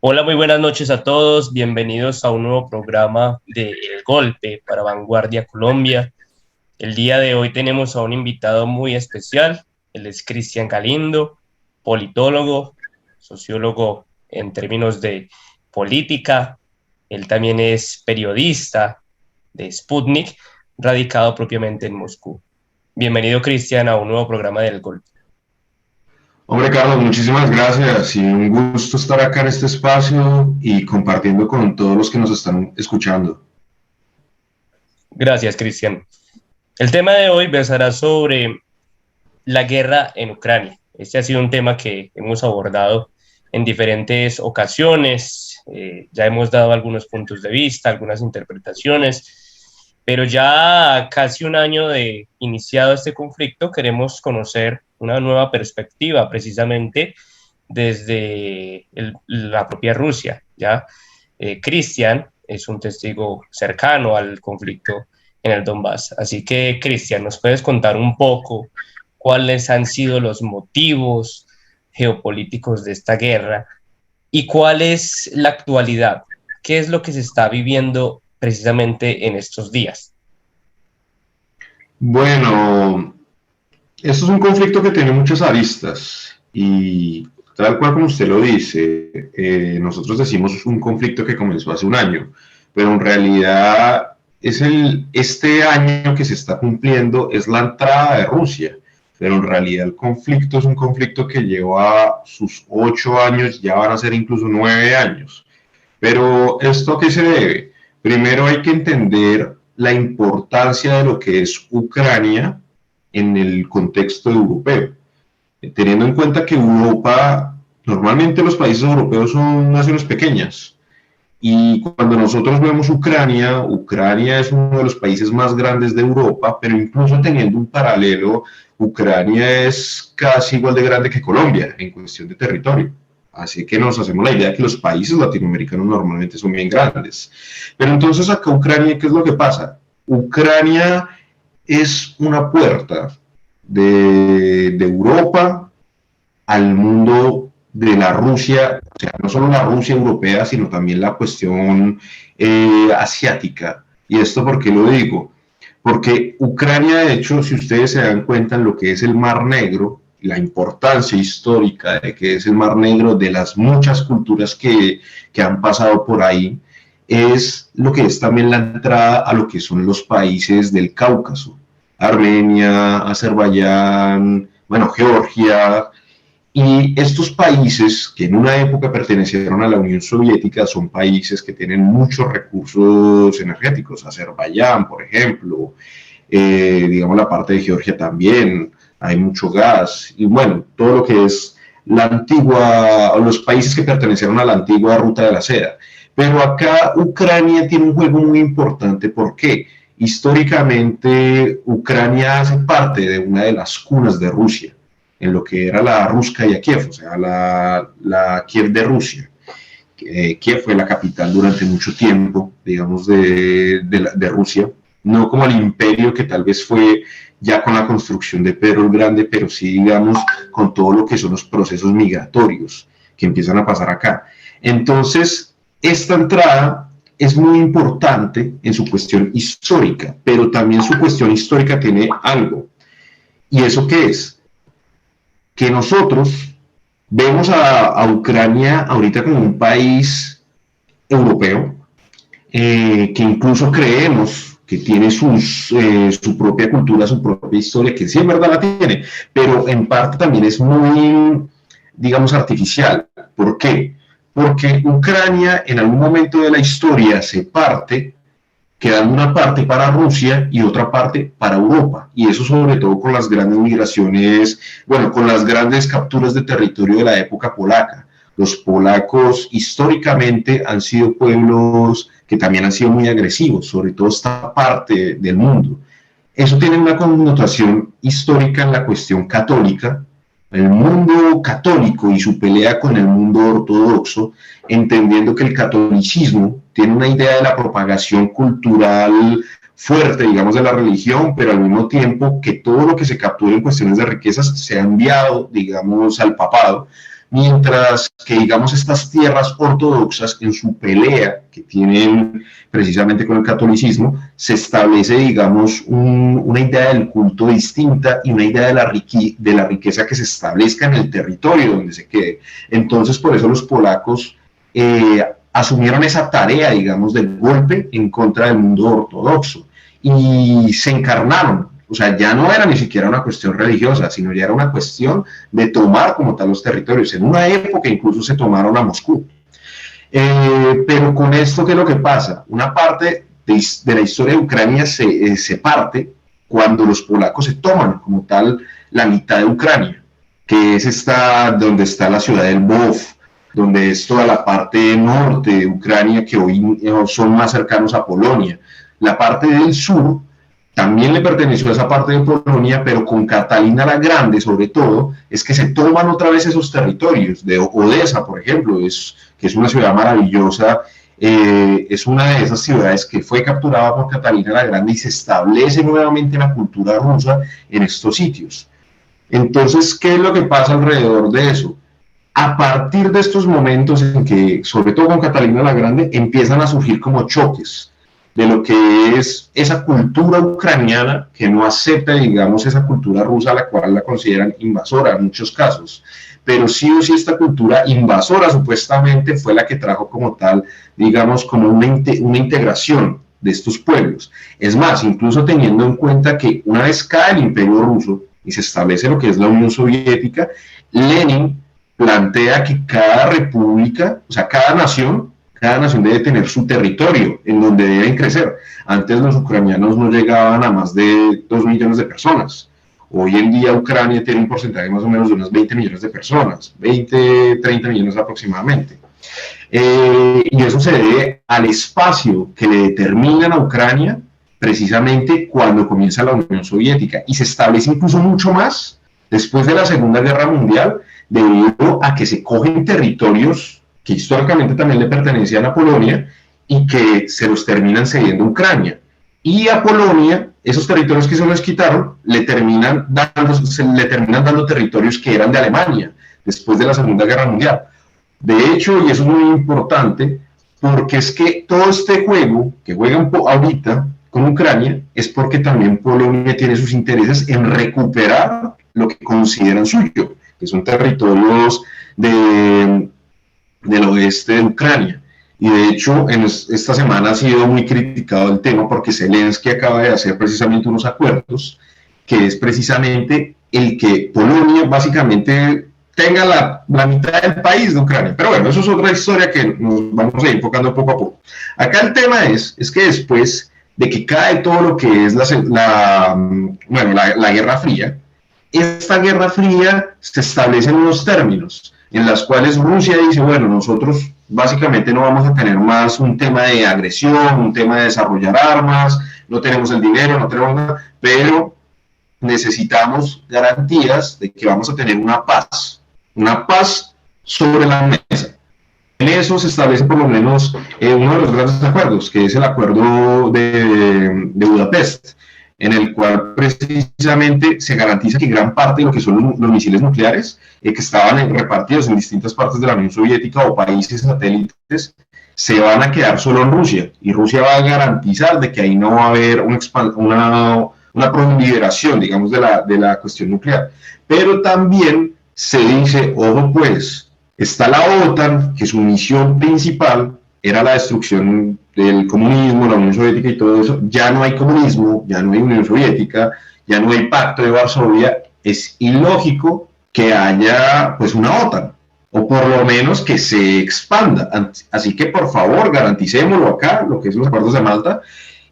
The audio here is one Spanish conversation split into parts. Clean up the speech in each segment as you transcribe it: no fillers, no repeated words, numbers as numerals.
Hola, muy buenas noches a todos. Bienvenidos a un nuevo programa de El Golpe para Vanguardia Colombia. El día de hoy tenemos a un invitado muy especial. Él es Cristian Galindo, politólogo, sociólogo en términos de política. Él también es periodista de Sputnik, radicado propiamente en Moscú. Bienvenido, Cristian, a un nuevo programa del Golpe. Hombre, Carlos, muchísimas gracias y un gusto estar acá en este espacio y compartiendo con todos los que nos están escuchando. Gracias, Cristian. El tema de hoy versará sobre la guerra en Ucrania. Este ha sido un tema que hemos abordado en diferentes ocasiones, ya hemos dado algunos puntos de vista, algunas interpretaciones, pero ya casi un año de iniciado este conflicto queremos conocer una nueva perspectiva precisamente desde la propia Rusia, ¿ya? Cristian es un testigo cercano al conflicto en el Donbass. Así que, Cristian, ¿nos puedes contar un poco cuáles han sido los motivos geopolíticos de esta guerra y cuál es la actualidad? ¿Qué es lo que se está viviendo precisamente en estos días? Bueno, esto es un conflicto que tiene muchas aristas y tal cual como usted lo dice, nosotros decimos un conflicto que comenzó hace un año, pero en realidad este año que se está cumpliendo es la entrada de Rusia, pero en realidad el conflicto es un conflicto que lleva sus 8 años, ya van a ser incluso 9 años. Pero ¿esto a qué se debe? Primero hay que entender la importancia de lo que es Ucrania en el contexto europeo, teniendo en cuenta que Europa, normalmente los países europeos son naciones pequeñas, y cuando nosotros vemos Ucrania, Ucrania es uno de los países más grandes de Europa, pero incluso teniendo un paralelo, Ucrania es casi igual de grande que Colombia en cuestión de territorio. Así que nos hacemos la idea de que los países latinoamericanos normalmente son bien grandes. Pero entonces acá Ucrania, ¿qué es lo que pasa? Ucrania es una puerta de Europa al mundo de la Rusia, o sea, no solo la Rusia europea, sino también la cuestión asiática. ¿Y esto por qué lo digo? Porque Ucrania, de hecho, si ustedes se dan cuenta en lo que es el Mar Negro, la importancia histórica de que es el Mar Negro, de las muchas culturas que han pasado por ahí, es lo que es también la entrada a lo que son los países del Cáucaso, Armenia, Azerbaiyán, bueno, Georgia, y estos países que en una época pertenecieron a la Unión Soviética son países que tienen muchos recursos energéticos. Azerbaiyán, por ejemplo, digamos la parte de Georgia también, hay mucho gas. Y bueno, todo lo que es la antigua, los países que pertenecieron a la antigua ruta de la seda. Pero acá Ucrania tiene un juego muy importante. ¿Por qué? Históricamente, Ucrania hace parte de una de las cunas de Rusia en lo que era la Ruskaya Kiev, o sea, la Kiev de Rusia. Kiev fue la capital durante mucho tiempo, digamos, de Rusia, no como el imperio que tal vez fue ya con la construcción de Pedro el Grande, pero sí, digamos, con todo lo que son los procesos migratorios que empiezan a pasar acá. Entonces, esta entrada es muy importante en su cuestión histórica, pero también su cuestión histórica tiene algo. ¿Y eso qué es? Que nosotros vemos a Ucrania ahorita como un país europeo, que incluso creemos que tiene su propia cultura, su propia historia, que sí en verdad la tiene, pero en parte también es muy, digamos, artificial. ¿Por qué? Porque Ucrania en algún momento de la historia se parte, quedando una parte para Rusia y otra parte para Europa. Y eso sobre todo con las grandes migraciones, bueno, con las grandes capturas de territorio de la época polaca. Los polacos históricamente han sido pueblos que también han sido muy agresivos, sobre todo esta parte del mundo. Eso tiene una connotación histórica en la cuestión católica, el mundo católico y su pelea con el mundo ortodoxo, entendiendo que el catolicismo tiene una idea de la propagación cultural fuerte, digamos, de la religión, pero al mismo tiempo que todo lo que se captura en cuestiones de riquezas se ha enviado, digamos, al papado, mientras que, digamos, estas tierras ortodoxas en su pelea que tienen precisamente con el catolicismo, se establece, digamos, una idea del culto distinta y una idea de la riqueza que se establezca en el territorio donde se quede. Entonces, por eso los polacos asumieron esa tarea, digamos, del golpe en contra del mundo ortodoxo y se encarnaron. O sea, ya no era ni siquiera una cuestión religiosa, sino ya era una cuestión de tomar como tal los territorios. En una época incluso se tomaron a Moscú. Pero con esto, ¿qué es lo que pasa? Una parte de la historia de Ucrania se parte cuando los polacos se toman como tal la mitad de Ucrania, que es donde está la ciudad del Lvov, donde es toda la parte norte de Ucrania, que hoy son más cercanos a Polonia. La parte del sur también le perteneció a esa parte de Polonia, pero con Catalina la Grande, sobre todo, es que se toman otra vez esos territorios, de Odessa, por ejemplo, que es una ciudad maravillosa, es una de esas ciudades que fue capturada por Catalina la Grande y se establece nuevamente la cultura rusa en estos sitios. Entonces, ¿qué es lo que pasa alrededor de eso? A partir de estos momentos en que, sobre todo con Catalina la Grande, empiezan a surgir como choques de lo que es esa cultura ucraniana que no acepta, digamos, esa cultura rusa, a la cual la consideran invasora en muchos casos. Pero sí o sí esta cultura invasora supuestamente fue la que trajo como tal, digamos, como una integración de estos pueblos. Es más, incluso teniendo en cuenta que una vez cae el Imperio Ruso y se establece lo que es la Unión Soviética, Lenin plantea que cada república, o sea, cada nación debe tener su territorio en donde deben crecer. Antes los ucranianos no llegaban a más de 2 millones de personas. Hoy en día Ucrania tiene un porcentaje más o menos de unos 20 millones de personas, 20, 30 millones aproximadamente. Y eso se debe al espacio que le determinan a Ucrania precisamente cuando comienza la Unión Soviética y se establece incluso mucho más después de la Segunda Guerra Mundial, debido a que se cogen territorios que históricamente también le pertenecían a Polonia y que se los terminan cediendo a Ucrania. Y a Polonia, esos territorios que se los quitaron, le terminan dando territorios que eran de Alemania después de la Segunda Guerra Mundial. De hecho, y eso es muy importante, porque es que todo este juego que juegan ahorita con Ucrania es porque también Polonia tiene sus intereses en recuperar lo que consideran suyo, que son territorios del oeste de Ucrania. Y de hecho, esta semana ha sido muy criticado el tema porque Zelensky acaba de hacer precisamente unos acuerdos, que es precisamente el que Polonia básicamente tenga la mitad del país de Ucrania. Pero bueno, eso es otra historia que nos vamos a ir enfocando poco a poco. Acá el tema es que después de que cae todo lo que es la Guerra Fría, esta Guerra Fría se establecen unos términos en los cuales Rusia dice, bueno, nosotros básicamente no vamos a tener más un tema de agresión, un tema de desarrollar armas, no tenemos el dinero, no tenemos nada, pero necesitamos garantías de que vamos a tener una paz sobre la mesa. En eso se establece por lo menos uno de los grandes acuerdos, que es el acuerdo de Budapest, en el cual precisamente se garantiza que gran parte de lo que son los misiles nucleares que estaban repartidos en distintas partes de la Unión Soviética o países satélites se van a quedar solo en Rusia, y Rusia va a garantizar de que ahí no va a haber una proliferación, digamos, de la cuestión nuclear. Pero también se dice, ojo pues, está la OTAN, que su misión principal era la destrucción del comunismo, la Unión Soviética y todo eso. Ya no hay comunismo, ya no hay Unión Soviética, ya no hay Pacto de Varsovia. Es ilógico que haya pues una OTAN, o por lo menos que se expanda. Así que por favor garanticémoslo acá, lo que es los acuerdos de Malta.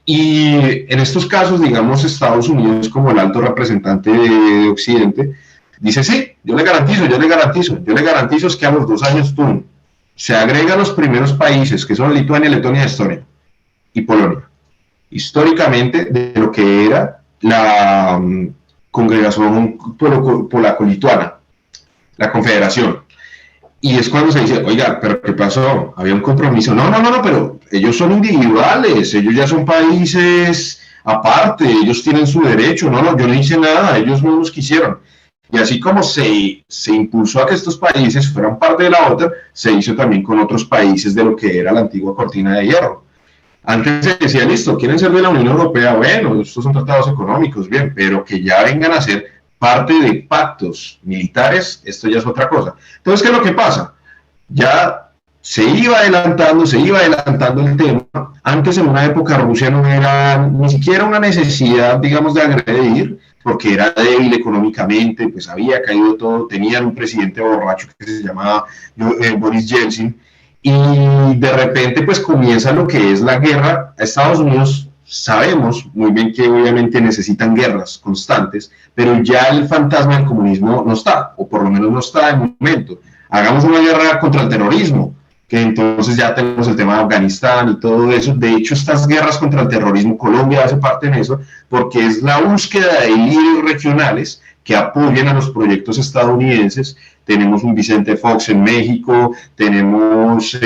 Y en estos casos, digamos, Estados Unidos como el alto representante de Occidente dice, sí, yo le garantizo es que a los 2 años se agregan los primeros países, que son Lituania, Letonia, Estonia y Polonia, históricamente de lo que era la congregación polaco-lituana, la confederación. Y es cuando se dice, oiga, ¿pero qué pasó? ¿Había un compromiso? No, pero ellos son individuales, ellos ya son países aparte, ellos tienen su derecho. No, yo no hice nada, ellos no nos quisieron. Y así como se impulsó a que estos países fueran parte de la OTAN, se hizo también con otros países de lo que era la antigua cortina de hierro. Antes se decía, listo, quieren ser de la Unión Europea, bueno, estos son tratados económicos, bien, pero que ya vengan a ser parte de pactos militares, esto ya es otra cosa. Entonces, ¿qué es lo que pasa? Ya se iba adelantando el tema. Antes, en una época, Rusia no era ni siquiera una necesidad, digamos, de agredir, porque era débil económicamente, pues había caído todo, tenían un presidente borracho que se llamaba Boris Yeltsin, y de repente pues comienza lo que es la guerra. Estados Unidos sabemos muy bien que obviamente necesitan guerras constantes, pero ya el fantasma del comunismo no está, o por lo menos no está de momento. Hagamos una guerra contra el terrorismo, que entonces ya tenemos el tema de Afganistán y todo eso. De hecho, estas guerras contra el terrorismo, Colombia hace parte en eso, porque es la búsqueda de líderes regionales que apoyen a los proyectos estadounidenses. Tenemos un Vicente Fox en México, tenemos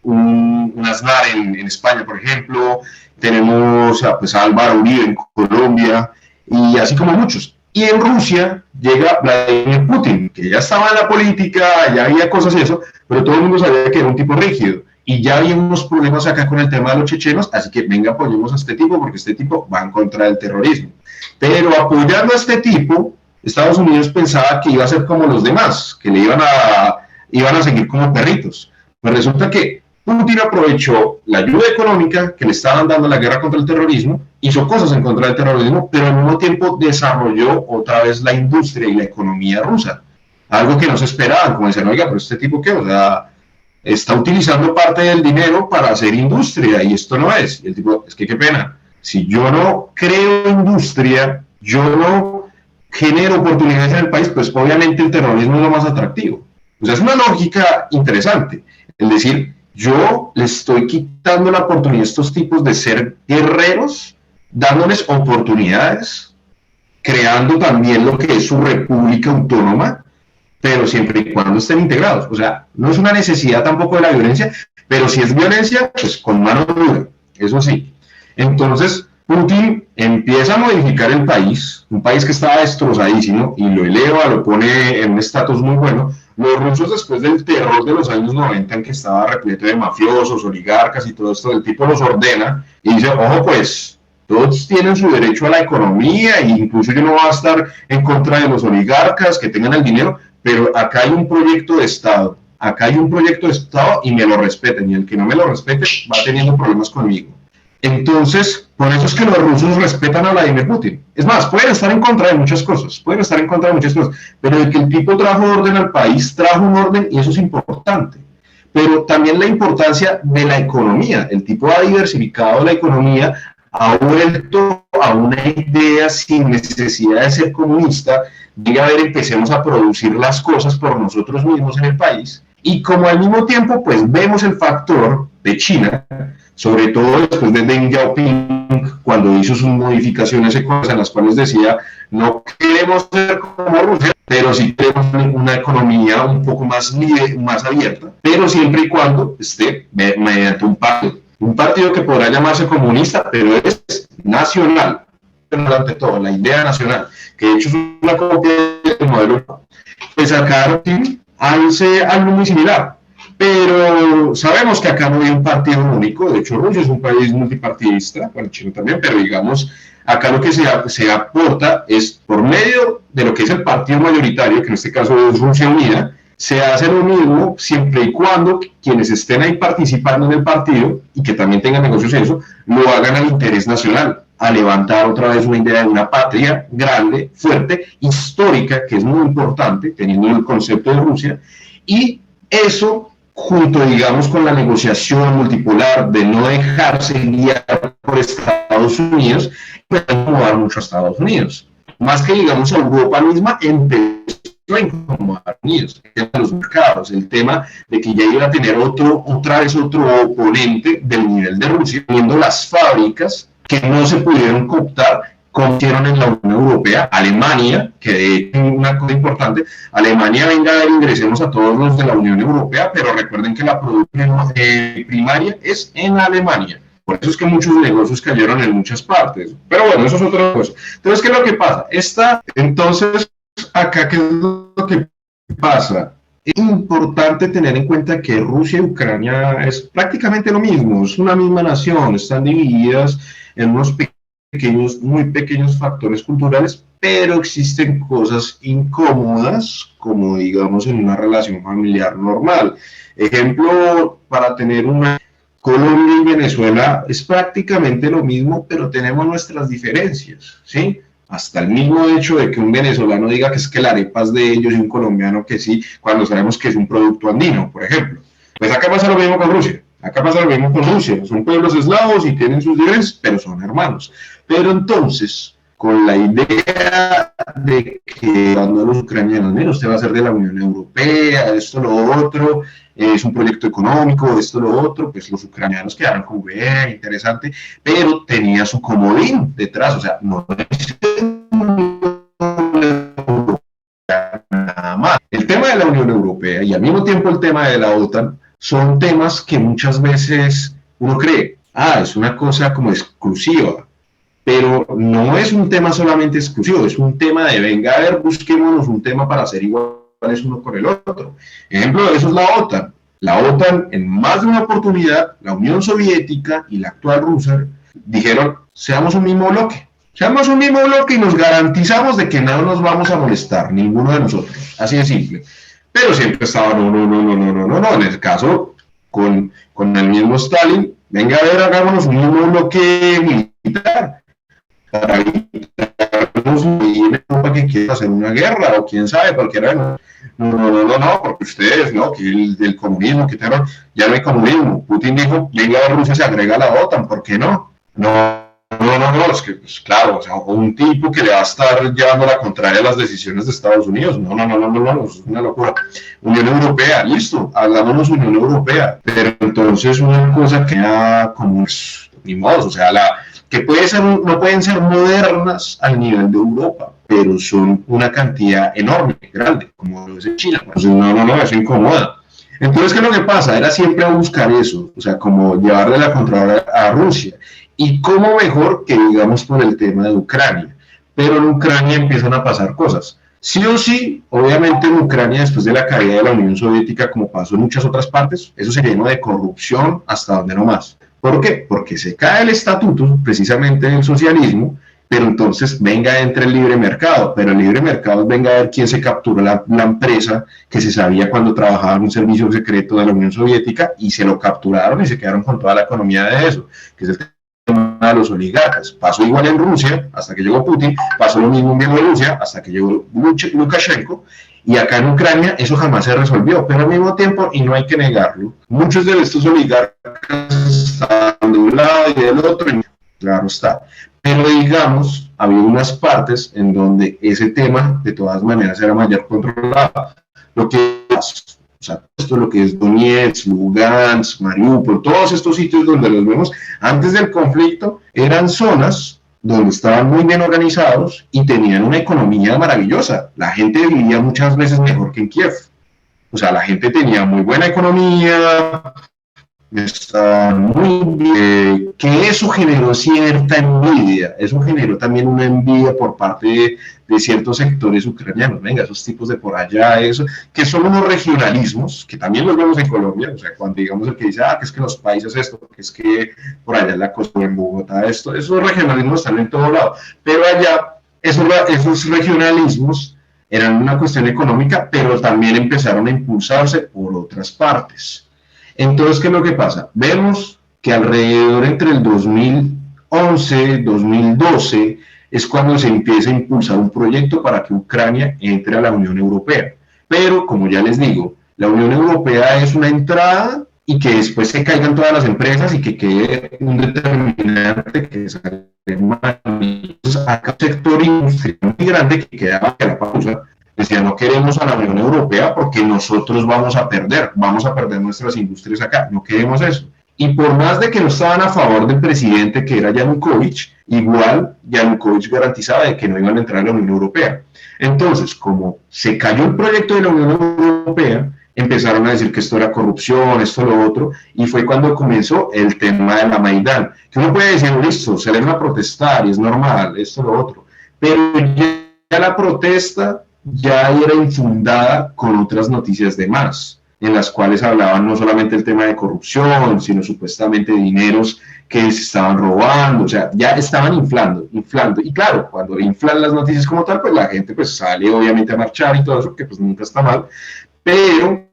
un Aznar en España, por ejemplo, tenemos pues, a Álvaro Uribe en Colombia, y así como muchos. Y en Rusia llega Vladimir Putin, que ya estaba en la política, ya había cosas y eso, pero todo el mundo sabía que era un tipo rígido. Y ya había unos problemas acá con el tema de los chechenos, así que venga, apoyemos a este tipo, porque este tipo va en contra del terrorismo. Pero apoyando a este tipo, Estados Unidos pensaba que iba a ser como los demás, que le iban a seguir como perritos. Pues resulta que Putin aprovechó la ayuda económica que le estaban dando la guerra contra el terrorismo, hizo cosas en contra del terrorismo, pero al mismo tiempo desarrolló otra vez la industria y la economía rusa. Algo que no se esperaban, como decían, oiga, pero este tipo qué, o sea, está utilizando parte del dinero para hacer industria y esto no es. Y el tipo, es que qué pena, si yo no creo industria, yo no genero oportunidades en el país, pues obviamente el terrorismo es lo más atractivo. O sea, es una lógica interesante, es decir, yo le estoy quitando la oportunidad a estos tipos de ser guerreros, dándoles oportunidades, creando también lo que es su república autónoma, pero siempre y cuando estén integrados. O sea, no es una necesidad tampoco de la violencia, pero si es violencia, pues con mano dura, eso sí. Entonces, Putin empieza a modificar el país, un país que estaba destrozadísimo, y lo eleva, lo pone en un estatus muy bueno. Los rusos, después del terror de los años 90, en que estaba repleto de mafiosos, oligarcas y todo esto, el tipo los ordena y dice, ojo pues, todos tienen su derecho a la economía, e incluso yo no voy a estar en contra de los oligarcas que tengan el dinero, pero acá hay un proyecto de Estado, y me lo respeten, y el que no me lo respete va teniendo problemas conmigo. Entonces, por eso es que los rusos respetan a Vladimir Putin. Es más, pueden estar en contra de muchas cosas, pero de que el tipo trajo orden al país, trajo un orden, y eso es importante. Pero también la importancia de la economía. El tipo ha diversificado la economía, ha vuelto a una idea sin necesidad de ser comunista, de a ver, empecemos a producir las cosas por nosotros mismos en el país. Y como al mismo tiempo, pues vemos el factor de China, sobre todo después de Deng Xiaoping, cuando hizo sus modificaciones económicas en las cuales decía, no queremos ser como Rusia, pero sí queremos una economía un poco más abierta, pero siempre y cuando esté mediante un partido que podrá llamarse comunista, pero es nacional, ante todo, la idea nacional, que de hecho es una copia del modelo. Pues acá hace algo muy similar, pero sabemos que acá no hay un partido único. De hecho Rusia es un país multipartidista, bueno, China también, pero digamos, acá lo que se aporta es por medio de lo que es el partido mayoritario, que en este caso es Rusia Unida. Se hace lo mismo siempre y cuando quienes estén ahí participando en el partido y que también tengan negocios en eso, lo hagan al interés nacional, a levantar otra vez una idea de una patria grande, fuerte, histórica, que es muy importante, teniendo el concepto de Rusia, y eso junto, digamos, con la negociación multipolar de no dejarse guiar por Estados Unidos, puede incomodar mucho a Estados Unidos. Más que, digamos, a Europa misma, empezó a incomodar a Estados Unidos, el tema de los mercados, el tema de que ya iba a tener otra vez otro oponente del nivel de Rusia, viendo las fábricas que no se pudieron cooptar, como hicieron en la Unión Europea. Alemania, que de hecho es una cosa importante, Alemania, venga, ingresemos a todos los de la Unión Europea, pero recuerden que la producción primaria es en Alemania. Por eso es que muchos negocios cayeron en muchas partes. Pero bueno, eso es otra cosa. Entonces, ¿qué es lo que pasa? Entonces, acá, ¿qué es lo que pasa? Es importante tener en cuenta que Rusia y Ucrania es prácticamente lo mismo, es una misma nación, están divididas en unos pequeños, muy pequeños factores culturales, pero existen cosas incómodas, como digamos en una relación familiar normal. Ejemplo, para tener una Colombia y Venezuela es prácticamente lo mismo, pero tenemos nuestras diferencias, ¿sí? Hasta el mismo hecho de que un venezolano diga que es que la arepa es de ellos y un colombiano que sí, cuando sabemos que es un producto andino, por ejemplo. Pues acá pasa lo mismo con Rusia. Acá pasa lo mismo con Rusia. Son pueblos eslavos y tienen sus diferencias, pero son hermanos. Pero entonces, con la idea de que cuando los ucranianos, mira, usted va a ser de la Unión Europea, esto, lo otro, es un proyecto económico, esto, lo otro, pues los ucranianos quedaron como, interesante, pero tenía su comodín detrás, o sea, no es nada más. El tema de la Unión Europea y al mismo tiempo el tema de la OTAN son temas que muchas veces uno cree, es una cosa como exclusiva, pero no es un tema solamente exclusivo, es un tema de venga a ver, busquémonos un tema para ser iguales uno con el otro. Ejemplo de eso es la OTAN. La OTAN, en más de una oportunidad, la Unión Soviética y la actual Rusia dijeron, seamos un mismo bloque. Seamos un mismo bloque y nos garantizamos de que no nos vamos a molestar, ninguno de nosotros. Así de simple. Pero siempre estaba, no. En el caso, con el mismo Stalin, venga a ver, hagámonos un mismo bloque militar para evitarnos en Europa que quiera hacer una guerra o quién sabe, cualquiera. No, porque ustedes, no, que el comunismo, que ya no hay comunismo. Putin dijo, venga a Rusia, se agrega a la OTAN, ¿por qué no? No, es que, pues claro, o sea, un tipo que le va a estar llevando la contraria a las decisiones de Estados Unidos, no, es una locura. Unión Europea, listo, hagámonos Unión Europea, pero entonces una cosa que era como, ni modo, o sea, que no pueden ser modernas al nivel de Europa, pero son una cantidad enorme, grande, como lo es en China. Entonces, eso incomoda. Entonces, ¿qué es lo que pasa? Era siempre buscar eso, o sea, como llevarle la contraria a Rusia. Y cómo mejor que digamos por el tema de Ucrania. Pero en Ucrania empiezan a pasar cosas. Sí o sí, obviamente en Ucrania, después de la caída de la Unión Soviética, como pasó en muchas otras partes, eso se llenó de corrupción hasta donde no más. ¿Por qué? Porque se cae el estatuto precisamente del socialismo, pero entonces venga entre el libre mercado, pero el libre mercado venga a ver quién se capturó la empresa que se sabía cuando trabajaba en un servicio secreto de la Unión Soviética y se lo capturaron y se quedaron con toda la economía de eso, que es el a los oligarcas. Pasó igual en Rusia hasta que llegó Putin, pasó lo mismo en Bielorrusia hasta que llegó Lukashenko, y acá en Ucrania eso jamás se resolvió, pero al mismo tiempo, y no hay que negarlo, muchos de estos oligarcas están de un lado y del otro, y claro está. Pero digamos, había unas partes en donde ese tema de todas maneras era mayor controlado. Lo que o sea, esto es lo que es Donetsk, Lugansk, Mariupol, todos estos sitios donde los vemos antes del conflicto eran zonas donde estaban muy bien organizados y tenían una economía maravillosa. La gente vivía muchas veces mejor que en Kiev. O sea, la gente tenía muy buena economía, está muy bien, que eso generó cierta envidia, eso generó también una envidia por parte de ciertos sectores ucranianos, venga, esos tipos de por allá, eso, que son unos regionalismos, que también los vemos en Colombia, o sea, cuando digamos el que dice, que es que los países esto, que es que por allá en la costa, en Bogotá, esto, esos regionalismos están en todo lado, pero allá esos regionalismos eran una cuestión económica, pero también empezaron a impulsarse por otras partes. Entonces, ¿qué es lo que pasa? Vemos que alrededor entre el 2011, 2012, es cuando se empieza a impulsar un proyecto para que Ucrania entre a la Unión Europea. Pero, como ya les digo, la Unión Europea es una entrada y que después se caigan todas las empresas y que quede un determinante que sale mal. Entonces, acá un sector industrial muy grande que quedaba en la pausa decía, no queremos a la Unión Europea porque nosotros vamos a perder nuestras industrias acá, no queremos eso. Y por más de que no estaban a favor del presidente que era Yanukovych, igual Yanukovych garantizaba de que no iban a entrar a la Unión Europea. Entonces, como se cayó el proyecto de la Unión Europea, empezaron a decir que esto era corrupción, esto, lo otro, y fue cuando comenzó el tema de la Maidán, que uno puede decir, listo, se van a protestar y es normal, esto, lo otro, pero ya la protesta ya era infundada con otras noticias de más, en las cuales hablaban no solamente el tema de corrupción, sino supuestamente dineros que se estaban robando, o sea, ya estaban inflando, y claro, cuando inflan las noticias como tal, pues la gente pues sale obviamente a marchar y todo eso, que pues nunca está mal, pero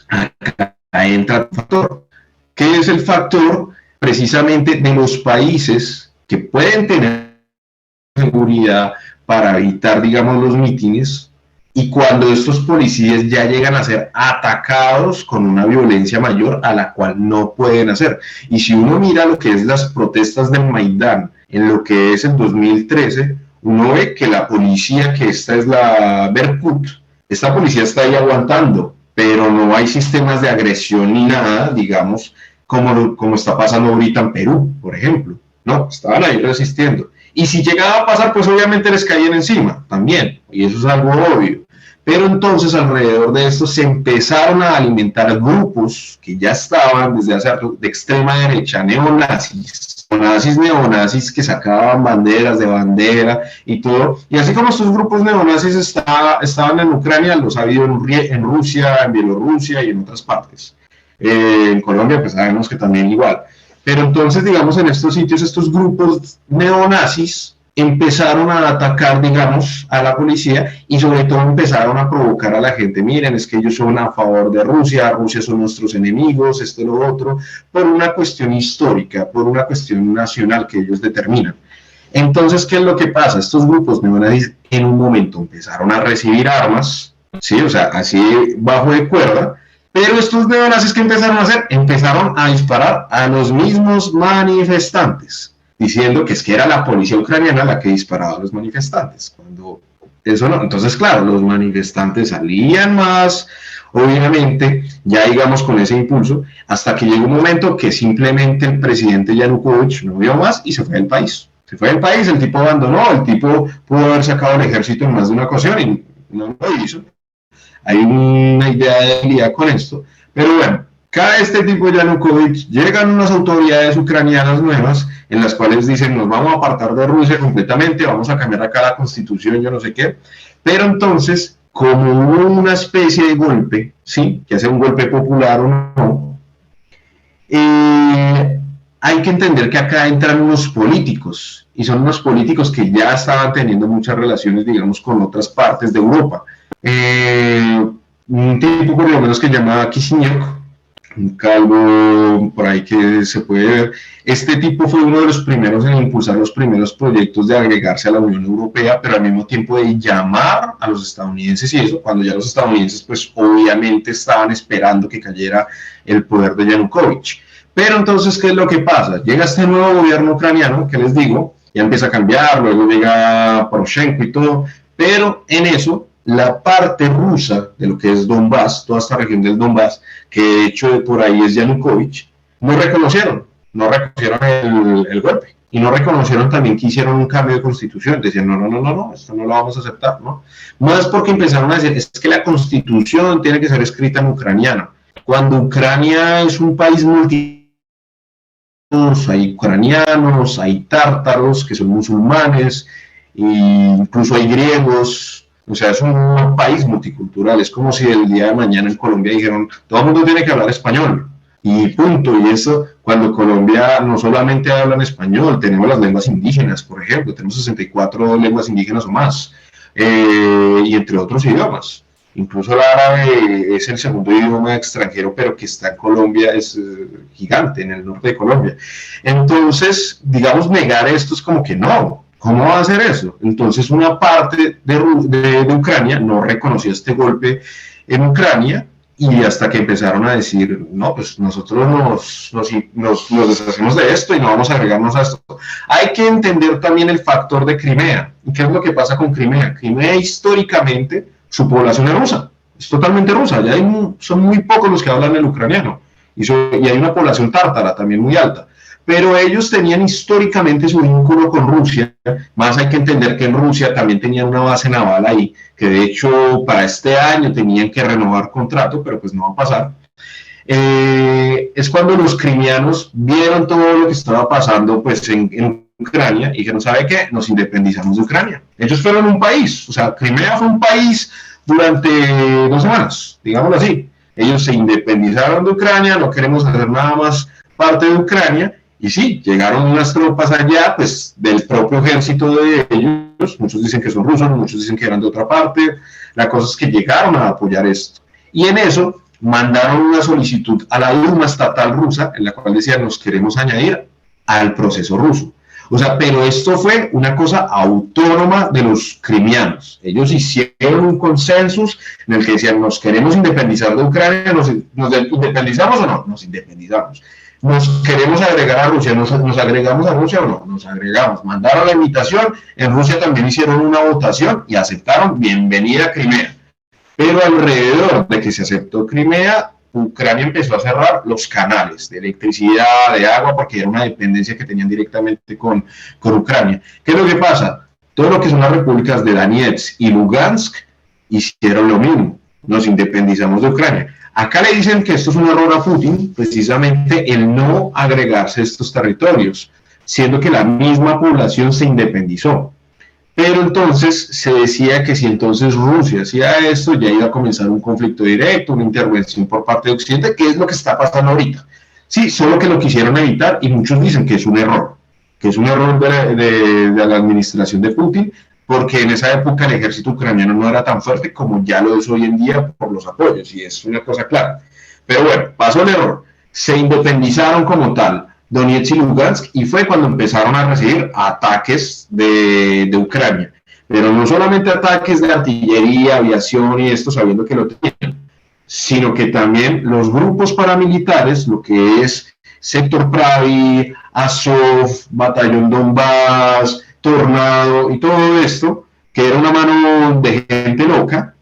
acá entra el factor. ¿Qué es el factor? Precisamente de los países que pueden tener seguridad para evitar, digamos, los mítines, y cuando estos policías ya llegan a ser atacados con una violencia mayor a la cual no pueden hacer. Y si uno mira lo que es las protestas del Maidán en lo que es el 2013, uno ve que la policía, que esta es la Berkut, esta policía está ahí aguantando, pero no hay sistemas de agresión ni nada, digamos, como está pasando ahorita en Perú, por ejemplo. No, estaban ahí resistiendo. Y si llegaba a pasar, pues obviamente les caían encima también, y eso es algo obvio. Pero entonces alrededor de esto se empezaron a alimentar grupos que ya estaban desde hace rato de extrema derecha, neonazis que sacaban banderas de bandera y todo. Y así como estos grupos neonazis estaban en Ucrania, los ha habido en Rusia, en Bielorrusia y en otras partes. En Colombia, pues sabemos que también igual. Pero entonces, digamos, en estos sitios, estos grupos neonazis empezaron a atacar, digamos, a la policía y sobre todo empezaron a provocar a la gente. Miren, es que ellos son a favor de Rusia, Rusia son nuestros enemigos, esto y lo otro, por una cuestión histórica, por una cuestión nacional que ellos determinan. Entonces, ¿qué es lo que pasa? Estos grupos neonazis en un momento empezaron a recibir armas, ¿sí? O sea, así bajo de cuerda. Pero estos neonazis que empezaron a hacer, empezaron a disparar a los mismos manifestantes, diciendo que es que era la policía ucraniana la que disparaba a los manifestantes. Cuando eso no, entonces claro, los manifestantes salían más, obviamente, ya digamos con ese impulso, hasta que llegó un momento que simplemente el presidente Yanukovych no vio más y se fue del país. Se fue del país, el tipo abandonó, el tipo pudo haber sacado el ejército en más de una ocasión y no lo hizo. Hay una idea de debilidad con esto, pero bueno, cada este tipo de Yanukovych llegan unas autoridades ucranianas nuevas en las cuales dicen nos vamos a apartar de Rusia completamente, vamos a cambiar acá la constitución, yo no sé qué, pero entonces como hubo una especie de golpe, ¿sí? Que sea un golpe popular o no, hay que entender que acá entran unos políticos, y son unos políticos que ya estaban teniendo muchas relaciones, digamos, con otras partes de Europa. Un tipo por lo menos que llamaba Kisilov, un calvo por ahí que se puede ver. Este tipo fue uno de los primeros en impulsar los primeros proyectos de agregarse a la Unión Europea, pero al mismo tiempo de llamar a los estadounidenses y eso, cuando ya los estadounidenses pues obviamente estaban esperando que cayera el poder de Yanukovych. Pero entonces, ¿qué es lo que pasa? Llega este nuevo gobierno ucraniano, que les digo, ya empieza a cambiar, luego llega Poroshenko y todo, pero en eso la parte rusa de lo que es Donbass, toda esta región del Donbass, que de hecho por ahí es Yanukovych, no reconocieron el golpe. Y no reconocieron también que hicieron un cambio de constitución. Decían, no, esto no lo vamos a aceptar, ¿no? Más porque empezaron a decir, es que la constitución tiene que ser escrita en ucraniano. Cuando Ucrania es un país hay ucranianos, hay tártaros que son musulmanes, e incluso hay griegos. O sea, es un país multicultural. Es como si el día de mañana en Colombia dijeron, todo el mundo tiene que hablar español. Y punto. Y eso, cuando Colombia no solamente habla en español, tenemos las lenguas indígenas, por ejemplo, tenemos 64 lenguas indígenas o más, y entre otros idiomas. Incluso el árabe es el segundo idioma extranjero, pero que está en Colombia, es gigante, en el norte de Colombia. Entonces, digamos, negar esto es como que no. ¿Cómo va a hacer eso? Entonces, una parte de Ucrania no reconoció este golpe en Ucrania, y hasta que empezaron a decir, no, pues nosotros nos deshacemos de esto y no vamos a agregarnos a esto. Hay que entender también el factor de Crimea. ¿Y qué es lo que pasa con Crimea? Crimea históricamente, su población es rusa, es totalmente rusa, ya son muy pocos los que hablan el ucraniano, y hay una población tártara también muy alta. Pero ellos tenían históricamente su vínculo con Rusia, más hay que entender que en Rusia también tenían una base naval ahí, que de hecho para este año tenían que renovar contrato, pero pues no va a pasar. Es cuando los crimeanos vieron todo lo que estaba pasando pues en Ucrania y dijeron, ¿sabe qué? Nos independizamos de Ucrania. Ellos fueron un país, o sea, Crimea fue un país durante 2 semanas, digámoslo así. Ellos se independizaron de Ucrania, no queremos hacer nada más parte de Ucrania, y sí, llegaron unas tropas allá, pues del propio ejército de ellos, muchos dicen que son rusos, muchos dicen que eran de otra parte, la cosa es que llegaron a apoyar esto. Y en eso mandaron una solicitud a la Duma estatal rusa, en la cual decían, nos queremos añadir al proceso ruso. O sea, pero esto fue una cosa autónoma de los crimeanos. Ellos hicieron un consenso en el que decían, nos queremos independizar de Ucrania, ¿nos independizamos o no? Nos independizamos. ¿Nos queremos agregar a Rusia? ¿Nos agregamos a Rusia o no? Nos agregamos. Mandaron la invitación, en Rusia también hicieron una votación y aceptaron, bienvenida a Crimea. Pero alrededor de que se aceptó Crimea, Ucrania empezó a cerrar los canales de electricidad, de agua, porque era una dependencia que tenían directamente con Ucrania. ¿Qué es lo que pasa? Todo lo que son las repúblicas de Donetsk y Lugansk hicieron lo mismo, nos independizamos de Ucrania. Acá le dicen que esto es un error a Putin, precisamente el no agregarse a estos territorios, siendo que la misma población se independizó. Pero entonces se decía que si entonces Rusia hacía esto, ya iba a comenzar un conflicto directo, una intervención por parte de Occidente, que es lo que está pasando ahorita. Sí, solo que lo quisieron evitar y muchos dicen que es un error de la administración de Putin, porque en esa época el ejército ucraniano no era tan fuerte como ya lo es hoy en día por los apoyos, y es una cosa clara. Pero bueno, pasó el error, se independizaron como tal Donetsk y Lugansk, y fue cuando empezaron a recibir ataques de Ucrania. Pero no solamente ataques de artillería, aviación y esto, sabiendo que lo tenían, sino que también los grupos paramilitares, lo que es Sector Pravi, Azov, Batallón Donbass, Tornado y todo esto, que era una mano de gente loca,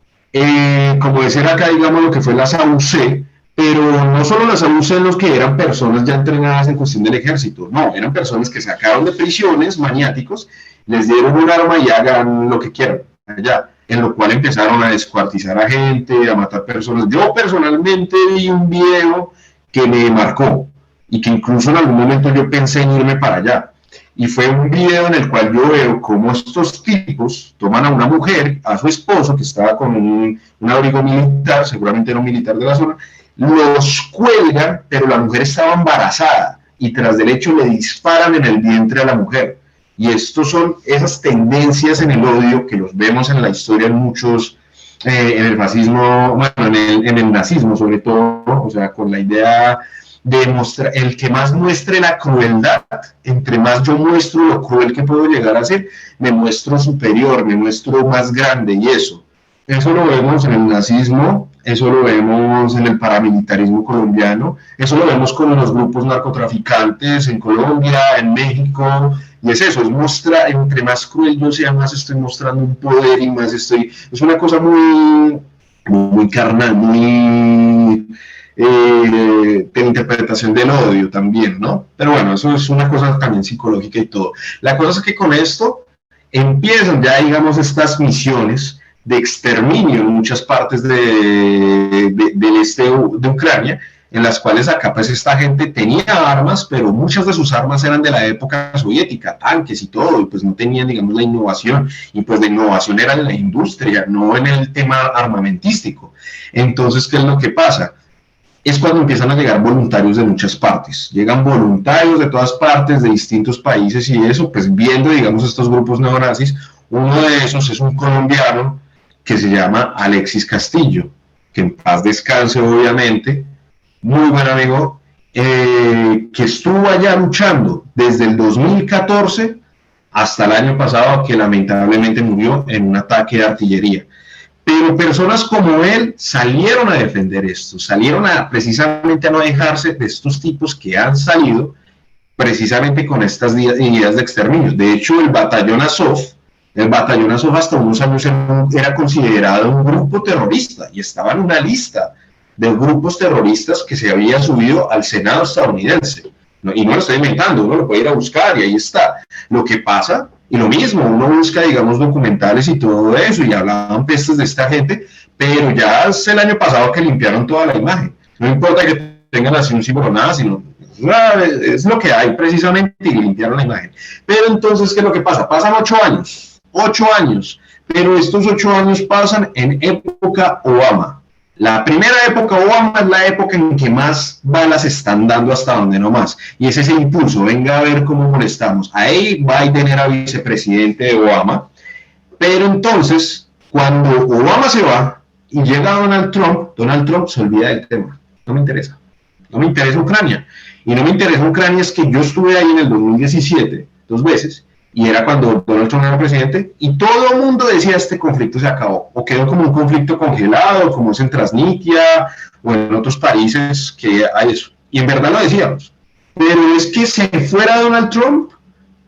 como decir acá, digamos, lo que fue la SAUC, pero no solo las AUC los que eran personas ya entrenadas en cuestión del ejército, no, eran personas que sacaron de prisiones, maniáticos, les dieron un arma y hagan lo que quieran allá, en lo cual empezaron a descuartizar a gente, a matar personas. Yo personalmente vi un video que me marcó y que incluso en algún momento yo pensé en irme para allá. Y fue un video en el cual yo veo cómo estos tipos toman a una mujer, a su esposo, que estaba con un abrigo militar, seguramente era un militar de la zona, los cuelgan, pero la mujer estaba embarazada y tras del hecho le disparan en el vientre a la mujer. Y estos son esas tendencias en el odio que los vemos en la historia en muchos, en el fascismo, bueno, en el nazismo sobre todo, o sea, con la idea de mostrar, el que más muestre la crueldad, entre más yo muestro lo cruel que puedo llegar a ser, me muestro superior, me muestro más grande, y eso lo vemos en el nazismo, eso lo vemos en el paramilitarismo colombiano, eso lo vemos con los grupos narcotraficantes en Colombia, en México, y es eso, es mostrar, entre más cruel yo sea, más estoy mostrando un poder y más estoy, es una cosa muy carnal, muy de interpretación del odio también, ¿no? Pero bueno, eso es una cosa también psicológica y todo. La cosa es que con esto empiezan ya, digamos, estas misiones de exterminio en muchas partes del este de Ucrania, en las cuales acá pues esta gente tenía armas, pero muchas de sus armas eran de la época soviética, tanques y todo, y pues no tenían, digamos, la innovación, y pues la innovación era en la industria, no en el tema armamentístico. Entonces, ¿qué es lo que pasa? Es cuando empiezan a llegar voluntarios de muchas partes, llegan voluntarios de todas partes, de distintos países, y eso, pues viendo, digamos, estos grupos neonazis. Uno de esos es un colombiano que se llama Alexis Castillo, que en paz descanse, obviamente, muy buen amigo, que estuvo allá luchando desde el 2014 hasta el año pasado, que lamentablemente murió en un ataque de artillería. Pero personas como él salieron a defender esto, salieron precisamente a no dejarse de estos tipos que han salido precisamente con estas ideas de exterminio. De hecho, el batallón Azov hasta unos años era considerado un grupo terrorista y estaba en una lista de grupos terroristas que se había subido al Senado estadounidense. Y no lo estoy inventando, uno lo puede ir a buscar y ahí está. Lo que pasa, y lo mismo, uno busca, digamos, documentales y todo eso, y hablaban pestes de esta gente, pero ya es el año pasado que limpiaron toda la imagen. No importa que tengan así un símbolo, nada, sino Es lo que hay precisamente y limpiaron la imagen. Pero entonces, ¿qué es lo que pasa? Pasan 8 años, pero estos 8 años pasan en época Obama. La primera época Obama es la época en que más balas están dando hasta donde no más. Y ese es el impulso, venga a ver cómo molestamos. Ahí Biden era vicepresidente de Obama, pero entonces, cuando Obama se va y llega Donald Trump se olvida del tema. No me interesa. No me interesa Ucrania. Y no me interesa Ucrania es que yo estuve ahí en el 2017, 2 veces, y era cuando Donald Trump era presidente, y todo el mundo decía este conflicto se acabó, o quedó como un conflicto congelado, como es en Transnistria, o en otros países que hay eso. Y en verdad lo decíamos. Pero es que se fuera Donald Trump,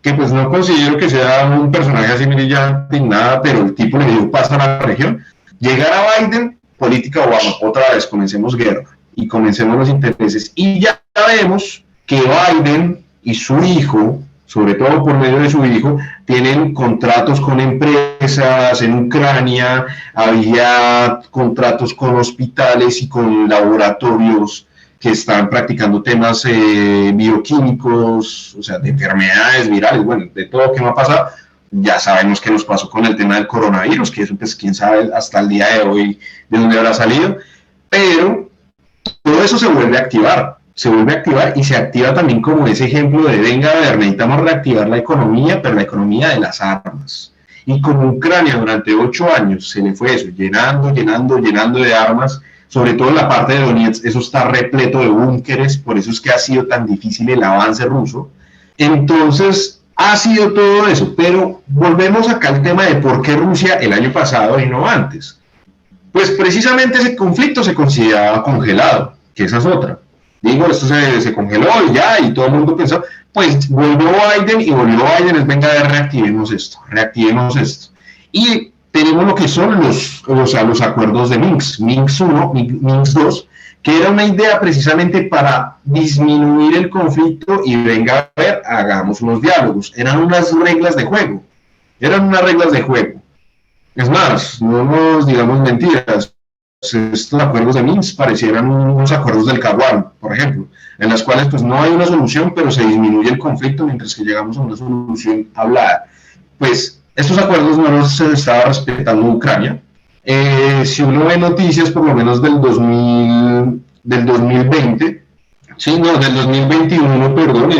que pues no considero que sea un personaje así brillante ni nada, pero el tipo le dio paso a la región. Llegar a Biden, política Obama, otra vez, comencemos guerra y comencemos los intereses. Y ya vemos que Biden y su hijo, sobre todo por medio de su hijo, tienen contratos con empresas en Ucrania, había contratos con hospitales y con laboratorios que están practicando temas bioquímicos, o sea, de enfermedades virales, bueno, de todo lo que no ha pasado. Ya sabemos qué nos pasó con el tema del coronavirus, que eso pues quién sabe hasta el día de hoy de dónde habrá salido, pero todo eso se vuelve a activar y se activa también como ese ejemplo de venga, a ver, necesitamos reactivar la economía, pero la economía de las armas. Y como Ucrania durante 8 años se le fue eso, llenando de armas, sobre todo en la parte de Donetsk, eso está repleto de búnkeres, por eso es que ha sido tan difícil el avance ruso. Entonces, ha sido todo eso, pero volvemos acá al tema de por qué Rusia el año pasado y no antes. Pues precisamente ese conflicto se consideraba congelado, que esa es otra. Digo, esto se congeló y ya, y todo el mundo pensó, pues volvió Biden, es venga, reactivemos esto. Y tenemos lo que son los acuerdos de Minsk 1, Minsk 2, que era una idea precisamente para disminuir el conflicto y venga a ver, hagamos unos diálogos. Eran unas reglas de juego. Es más, no nos digamos mentiras. Estos acuerdos de Minsk parecieran unos acuerdos del Caguán, por ejemplo, en las cuales pues no hay una solución, pero se disminuye el conflicto mientras que llegamos a una solución hablada. Pues estos acuerdos no los estaba respetando Ucrania. Si uno ve noticias por lo menos del 2020, sí, no, del 2021, perdón,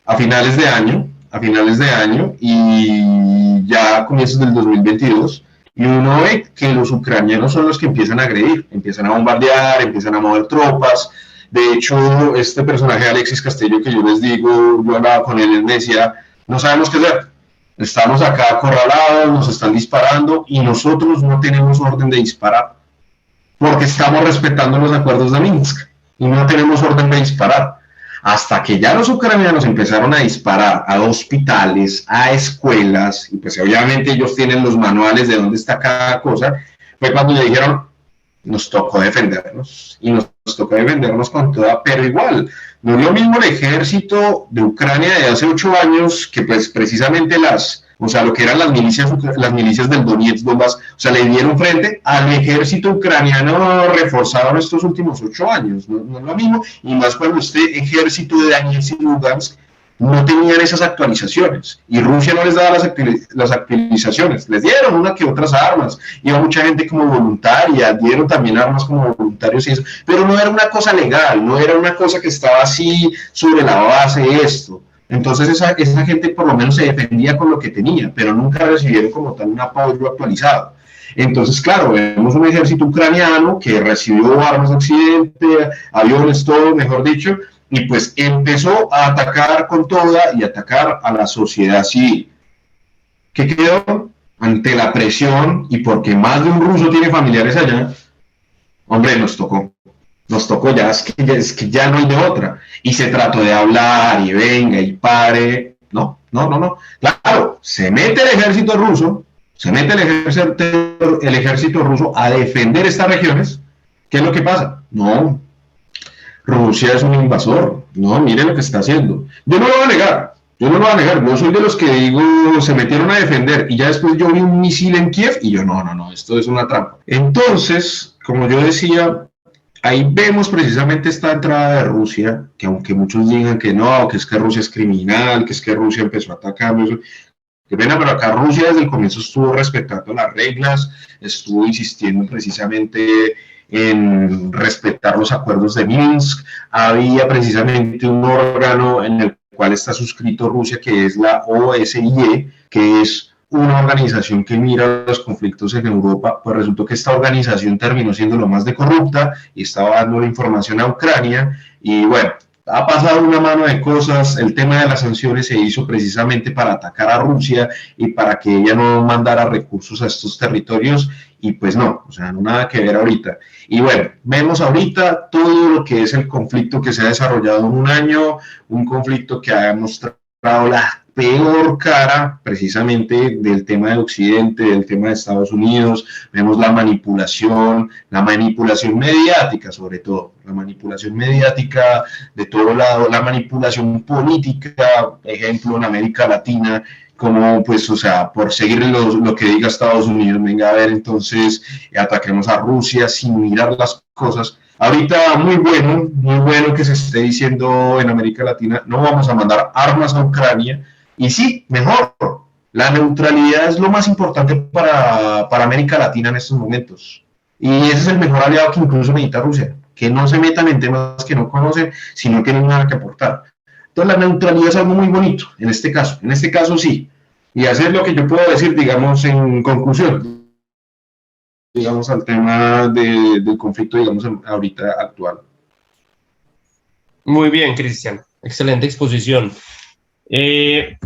a finales de año y ya a comienzos del 2022, y uno ve que los ucranianos son los que empiezan a agredir, empiezan a bombardear, empiezan a mover tropas. De hecho, este personaje Alexis Castello que yo les digo, yo hablaba con él, él me decía, no sabemos qué hacer, estamos acá acorralados, nos están disparando y nosotros no tenemos orden de disparar, porque estamos respetando los acuerdos de Minsk y no tenemos orden de disparar. Hasta que ya los ucranianos empezaron a disparar a hospitales, a escuelas, y pues obviamente ellos tienen los manuales de dónde está cada cosa, fue cuando le dijeron, nos tocó defendernos, y nos tocó defendernos con toda, pero igual, no es lo mismo el ejército de Ucrania de hace 8 años, que pues precisamente lo que eran las milicias del Donetsk, Donbass, o sea, le dieron frente al ejército ucraniano reforzado en estos últimos 8 años, no es lo mismo, y más cuando este ejército de Donetsk y Lugansk no tenían esas actualizaciones, y Rusia no les daba las actualizaciones, les dieron una que otras armas, iba mucha gente como voluntaria, dieron también armas como voluntarios y eso, pero no era una cosa legal, no era una cosa que estaba así sobre la base de esto. Entonces esa gente por lo menos se defendía con lo que tenía, pero nunca recibieron como tal un apoyo actualizado. Entonces, claro, vemos un ejército ucraniano que recibió armas de Occidente, aviones, todo, mejor dicho, y pues empezó a atacar con toda y atacar a la sociedad civil. ¿Qué quedó? Ante la presión y porque más de un ruso tiene familiares allá, hombre, nos tocó ya, es que ya no hay de otra. Y se trató de hablar y venga y pare. No. Claro, se mete el ejército ruso a defender estas regiones. ¿Qué es lo que pasa? No, Rusia es un invasor. No, mire lo que está haciendo. Yo no lo voy a negar. Yo soy de los que digo, se metieron a defender y ya después yo vi un misil en Kiev y yo, no, esto es una trampa. Entonces, como yo decía, ahí vemos precisamente esta entrada de Rusia, que aunque muchos digan que no, que es que Rusia es criminal, que es que Rusia empezó atacando, eso, que pena, pero acá Rusia desde el comienzo estuvo respetando las reglas, estuvo insistiendo precisamente en respetar los acuerdos de Minsk, había precisamente un órgano en el cual está suscrito Rusia, que es la OSIE, que es una organización que mira los conflictos en Europa, pues resultó que esta organización terminó siendo lo más de corrupta y estaba dando la información a Ucrania y bueno, ha pasado una mano de cosas, el tema de las sanciones se hizo precisamente para atacar a Rusia y para que ella no mandara recursos a estos territorios y pues no, o sea, no nada que ver ahorita. Y bueno, vemos ahorita todo lo que es el conflicto que se ha desarrollado en un año, un conflicto que ha mostrado la peor cara precisamente del tema de Occidente, del tema de Estados Unidos, vemos la manipulación mediática sobre todo, la manipulación mediática de todo lado, la manipulación política, ejemplo en América Latina, como pues, o sea, por seguir lo que diga Estados Unidos, venga a ver, entonces ataquemos a Rusia sin mirar las cosas. Ahorita muy bueno que se esté diciendo en América Latina, no vamos a mandar armas a Ucrania, y sí, mejor, la neutralidad es lo más importante para América Latina en estos momentos. Y ese es el mejor aliado que incluso necesita Rusia, que no se metan en temas que no conocen si no tienen nada que aportar. Entonces la neutralidad es algo muy bonito en este caso sí. Y hacer lo que yo puedo decir, digamos, en conclusión, digamos, al tema del conflicto, digamos, ahorita actual. Muy bien, Cristian. Excelente exposición. Eh,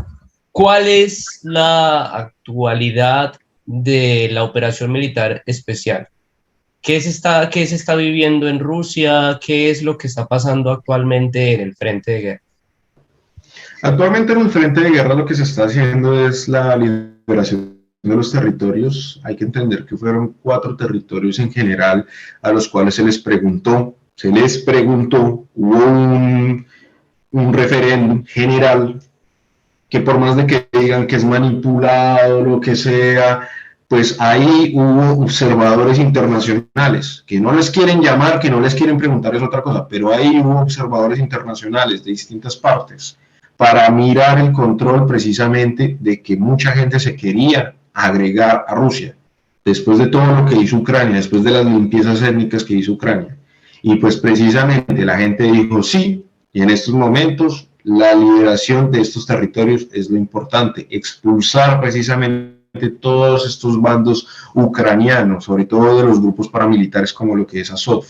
¿Cuál es la actualidad de la operación militar especial? Qué se está viviendo en Rusia? ¿Qué es lo que está pasando actualmente en el frente de guerra? Actualmente en el frente de guerra lo que se está haciendo es la liberación de los territorios. Hay que entender que fueron 4 territorios en general a los cuales se les preguntó, hubo un referéndum general que por más de que digan que es manipulado, lo que sea, pues ahí hubo observadores internacionales, que no les quieren llamar, que no les quieren preguntar, es otra cosa, pero ahí hubo observadores internacionales de distintas partes para mirar el control precisamente de que mucha gente se quería agregar a Rusia, después de todo lo que hizo Ucrania, después de las limpiezas étnicas que hizo Ucrania. Y pues precisamente la gente dijo sí, y en estos momentos la liberación de estos territorios es lo importante, expulsar precisamente todos estos bandos ucranianos, sobre todo de los grupos paramilitares como lo que es Azov.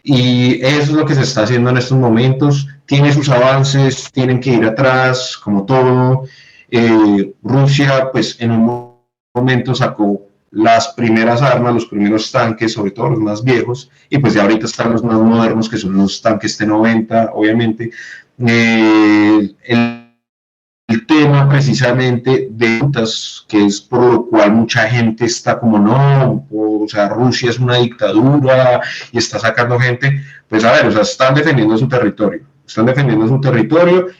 Y eso es lo que se está haciendo en estos momentos. Tiene sus avances, tienen que ir atrás, como todo. Rusia, pues en un momento sacó las primeras armas, los primeros tanques, sobre todo los más viejos, y pues ya ahorita están los más modernos, que son los tanques T-90, obviamente. El tema precisamente de rutas, que es por lo cual mucha gente está como no, o sea, Rusia es una dictadura y está sacando gente, pues a ver, o sea, están defendiendo su territorio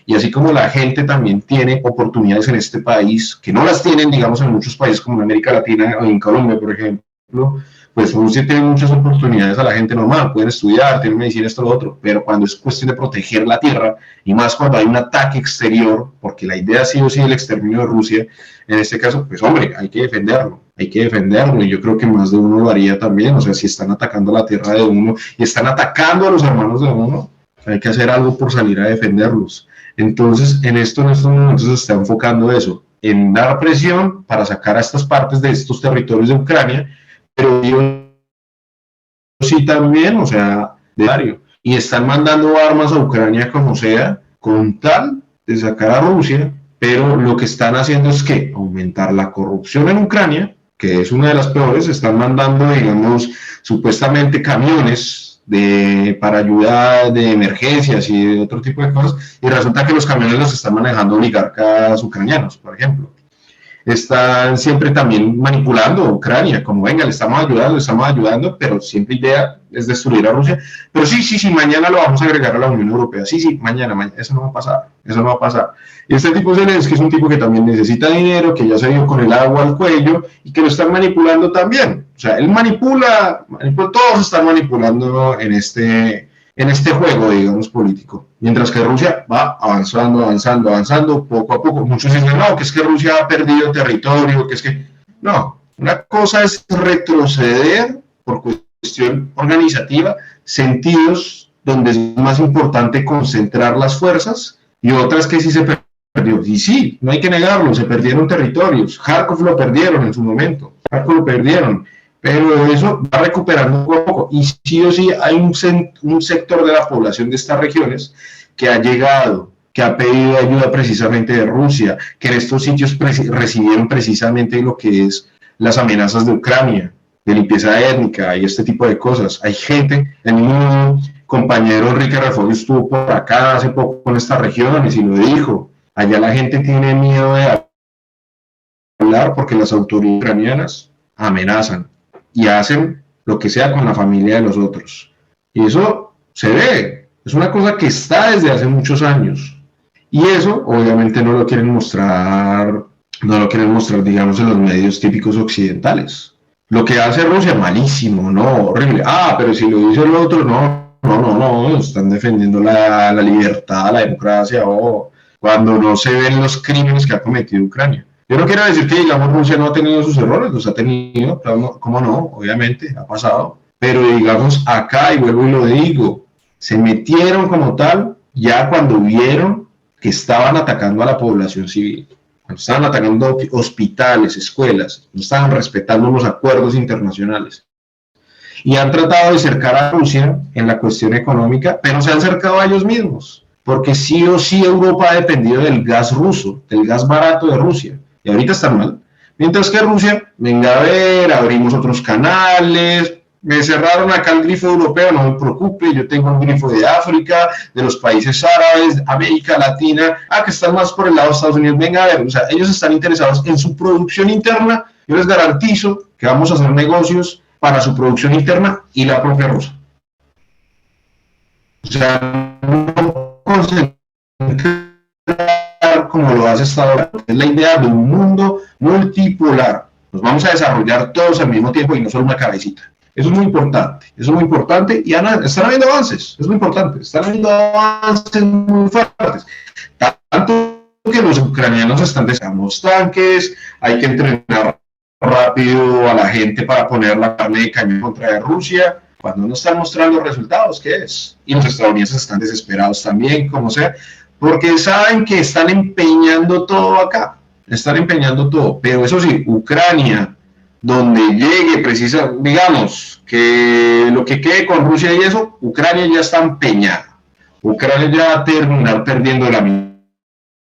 y así como la gente también tiene oportunidades en este país que no las tienen, digamos, en muchos países como en América Latina o en Colombia, por ejemplo, pues Rusia tiene muchas oportunidades a la gente normal, pueden estudiar, tienen medicina, esto, lo otro, pero cuando es cuestión de proteger la tierra, y más cuando hay un ataque exterior, porque la idea sí o sí del exterminio de Rusia, en este caso, pues hombre, hay que defenderlo, y yo creo que más de uno lo haría también, o sea, si están atacando la tierra de uno, y están atacando a los hermanos de uno, hay que hacer algo por salir a defenderlos. Entonces, en estos momentos se está enfocando eso, en dar presión para sacar a estas partes de estos territorios de Ucrania, pero yo sí también, o sea, de diario. Y están mandando armas a Ucrania como sea, con tal de sacar a Rusia, pero lo que están haciendo es que aumentar la corrupción en Ucrania, que es una de las peores, están mandando, digamos, supuestamente camiones para ayuda de emergencias y de otro tipo de cosas, y resulta que los camiones los están manejando oligarcas ucranianos, por ejemplo. están siempre también manipulando a Ucrania, como venga, le estamos ayudando, pero siempre la idea es destruir a Rusia. Pero sí, mañana lo vamos a agregar a la Unión Europea. Sí, mañana, eso no va a pasar. Y este tipo de Zelensky es un tipo que también necesita dinero, que ya se dio con el agua al cuello y que lo están manipulando también. O sea, él manipula, todos están manipulando en este juego, digamos, político. Mientras que Rusia va avanzando, poco a poco. Muchos dicen, no, que es que Rusia ha perdido territorio, que es que... No, una cosa es retroceder por cuestión organizativa, sentidos donde es más importante concentrar las fuerzas, y otras que sí se perdió. Y sí, no hay que negarlo, se perdieron territorios. Kharkov lo perdieron en su momento, pero eso va recuperando poco a poco. Y sí o sí hay un sector de la población de estas regiones que ha llegado, que ha pedido ayuda precisamente de Rusia, que en estos sitios recibieron precisamente lo que es las amenazas de Ucrania, de limpieza étnica y este tipo de cosas. Hay gente, el mismo compañero Enrique Refollo estuvo por acá hace poco en estas regiones y lo dijo, allá la gente tiene miedo de hablar porque las autoridades ucranianas amenazan y hacen lo que sea con la familia de los otros. Y eso se ve, es una cosa que está desde hace muchos años. Y eso obviamente no lo quieren mostrar, digamos, en los medios típicos occidentales. Lo que hace Rusia, malísimo, no, horrible. Pero si lo dice el otro, no, están defendiendo la libertad, la democracia, cuando no se ven los crímenes que ha cometido Ucrania. Yo no quiero decir que, digamos, Rusia no ha tenido sus errores, los ha tenido, claro, cómo no, obviamente, ha pasado. Pero, digamos, acá, y vuelvo y lo digo, se metieron como tal ya cuando vieron que estaban atacando a la población civil, cuando estaban atacando hospitales, escuelas, no estaban respetando los acuerdos internacionales. Y han tratado de cercar a Rusia en la cuestión económica, pero se han cercado a ellos mismos, porque sí o sí Europa ha dependido del gas ruso, del gas barato de Rusia. Y ahorita están mal. Mientras que Rusia, venga a ver, abrimos otros canales, me cerraron acá el grifo europeo, no me preocupe, yo tengo un grifo de África, de los países árabes, América Latina, que están más por el lado de Estados Unidos, venga a ver, o sea, ellos están interesados en su producción interna, yo les garantizo que vamos a hacer negocios para su producción interna y la propia Rusia. O sea, no concentrar como lo hace hasta ahora, es la idea de un mundo multipolar. Nos vamos a desarrollar todos al mismo tiempo y no solo una cabecita. Eso es muy importante y están habiendo avances, es muy importante, están habiendo avances muy fuertes. Tanto que los ucranianos están desarrollando tanques, hay que entrenar rápido a la gente para poner la carne de cañón contra Rusia, cuando no están mostrando resultados, ¿qué es? Y los estadounidenses están desesperados también, como sea, porque saben que están empeñando todo acá, pero eso sí, Ucrania, donde llegue precisa, digamos, que lo que quede con Rusia y eso, Ucrania ya está empeñada. Ucrania ya va a terminar perdiendo la